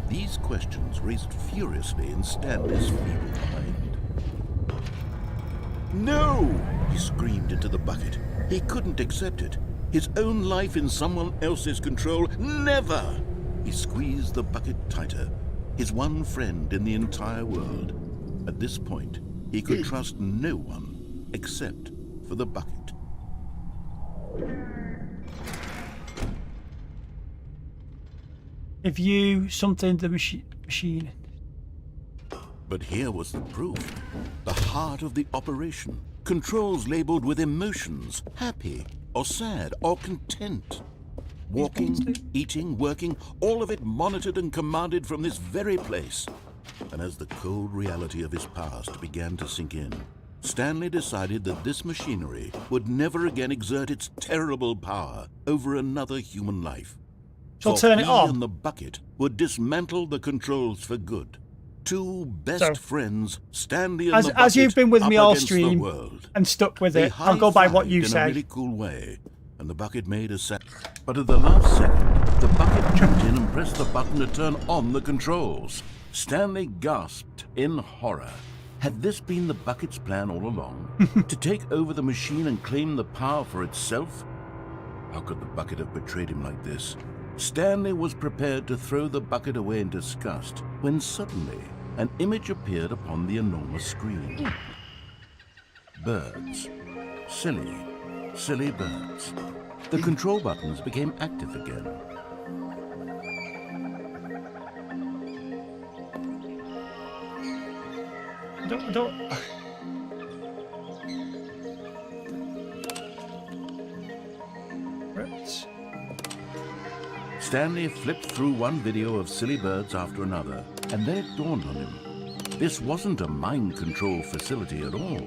These questions raced furiously in Stanley's feeble mind. No! He screamed into the bucket. He couldn't accept it. His own life in someone else's control, never! He squeezed the bucket tighter, his one friend in the entire world. At this point, he could trust no one except for the bucket. If you something the machine. But here was the proof. The heart of the operation. Controls labeled with emotions, happy or sad or content. Walking, eating, working, all of it monitored and commanded from this very place. And as the cold reality of his past began to sink in, Stanley decided that this machinery would never again exert its terrible power over another human life. So I'll turn it on. He and the bucket would dismantle the controls for good. Two best friends, Stanley and the bucket, as you've been with me all against the stream world. and stuck with They it, I'll go by what high-fived you in say. a really cool way, and the bucket made a sound. But at the last second, the bucket jumped in and pressed the button to turn on the controls. Stanley gasped in horror. Had this been the bucket's plan all along? To take over the machine and claim the power for itself? How could the bucket have betrayed him like this? Stanley was prepared to throw the bucket away in disgust when suddenly an image appeared upon the enormous screen. Birds. Silly, silly birds. The control buttons became active again. Don't. Right. Stanley flipped through one video of silly birds after another, and then it dawned on him. This wasn't a mind control facility at all.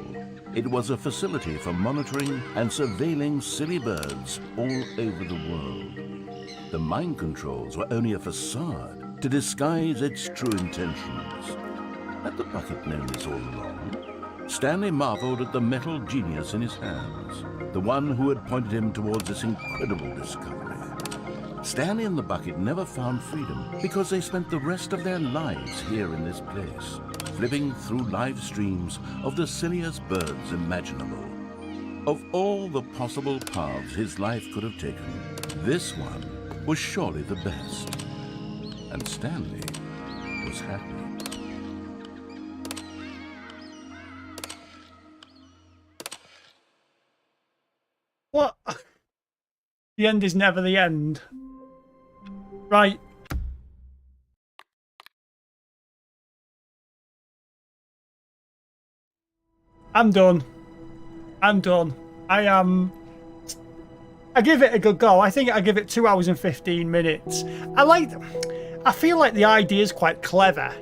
It was a facility for monitoring and surveilling silly birds all over the world. The mind controls were only a facade to disguise its true intentions. Had the bucket known this all along? Stanley marveled at the metal genius in his hands, the one who had pointed him towards this incredible discovery. Stanley and the bucket never found freedom because they spent the rest of their lives here in this place, flipping through live streams of the silliest birds imaginable. Of all the possible paths his life could have taken, this one was surely the best. And Stanley was happy. What? The end is never the end. Right. I'm done. I give it a good go. I think I give it 2 hours and 15 minutes. I feel like the idea is quite clever.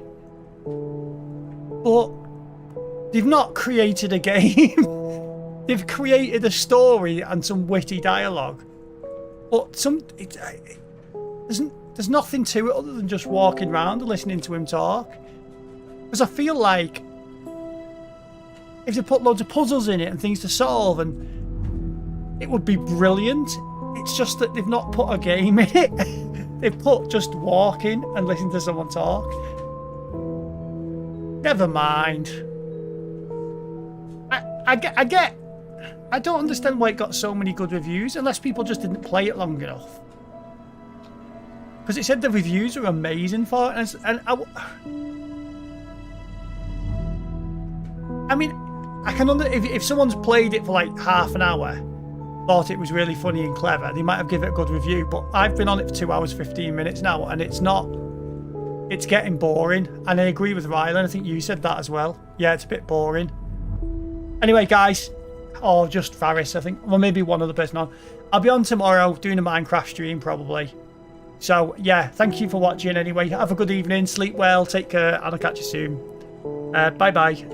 But they've not created a game. They've created a story and some witty dialogue. But there's nothing to it other than just walking around and listening to him talk. Because I feel like if they put loads of puzzles in it and things to solve, and it would be brilliant. It's just that they've not put a game in it. They've put just walking and listening to someone talk. Never mind. I don't understand why it got so many good reviews, unless people just didn't play it long enough. Because it said the reviews were amazing for it, I mean, I can if someone's played it for like half an hour, thought it was really funny and clever, they might have given it a good review. But I've been on it for 2 hours 15 minutes now, and it's not it's getting boring. And I agree with Rylan. I think you said that as well. Yeah, it's a bit boring. Anyway, guys, or just Faris, I think. Well, maybe one other person on. I'll be on tomorrow doing a Minecraft stream probably. So, yeah, thank you for watching anyway. Have a good evening. Sleep well. Take care. And I'll catch you soon. Bye-bye.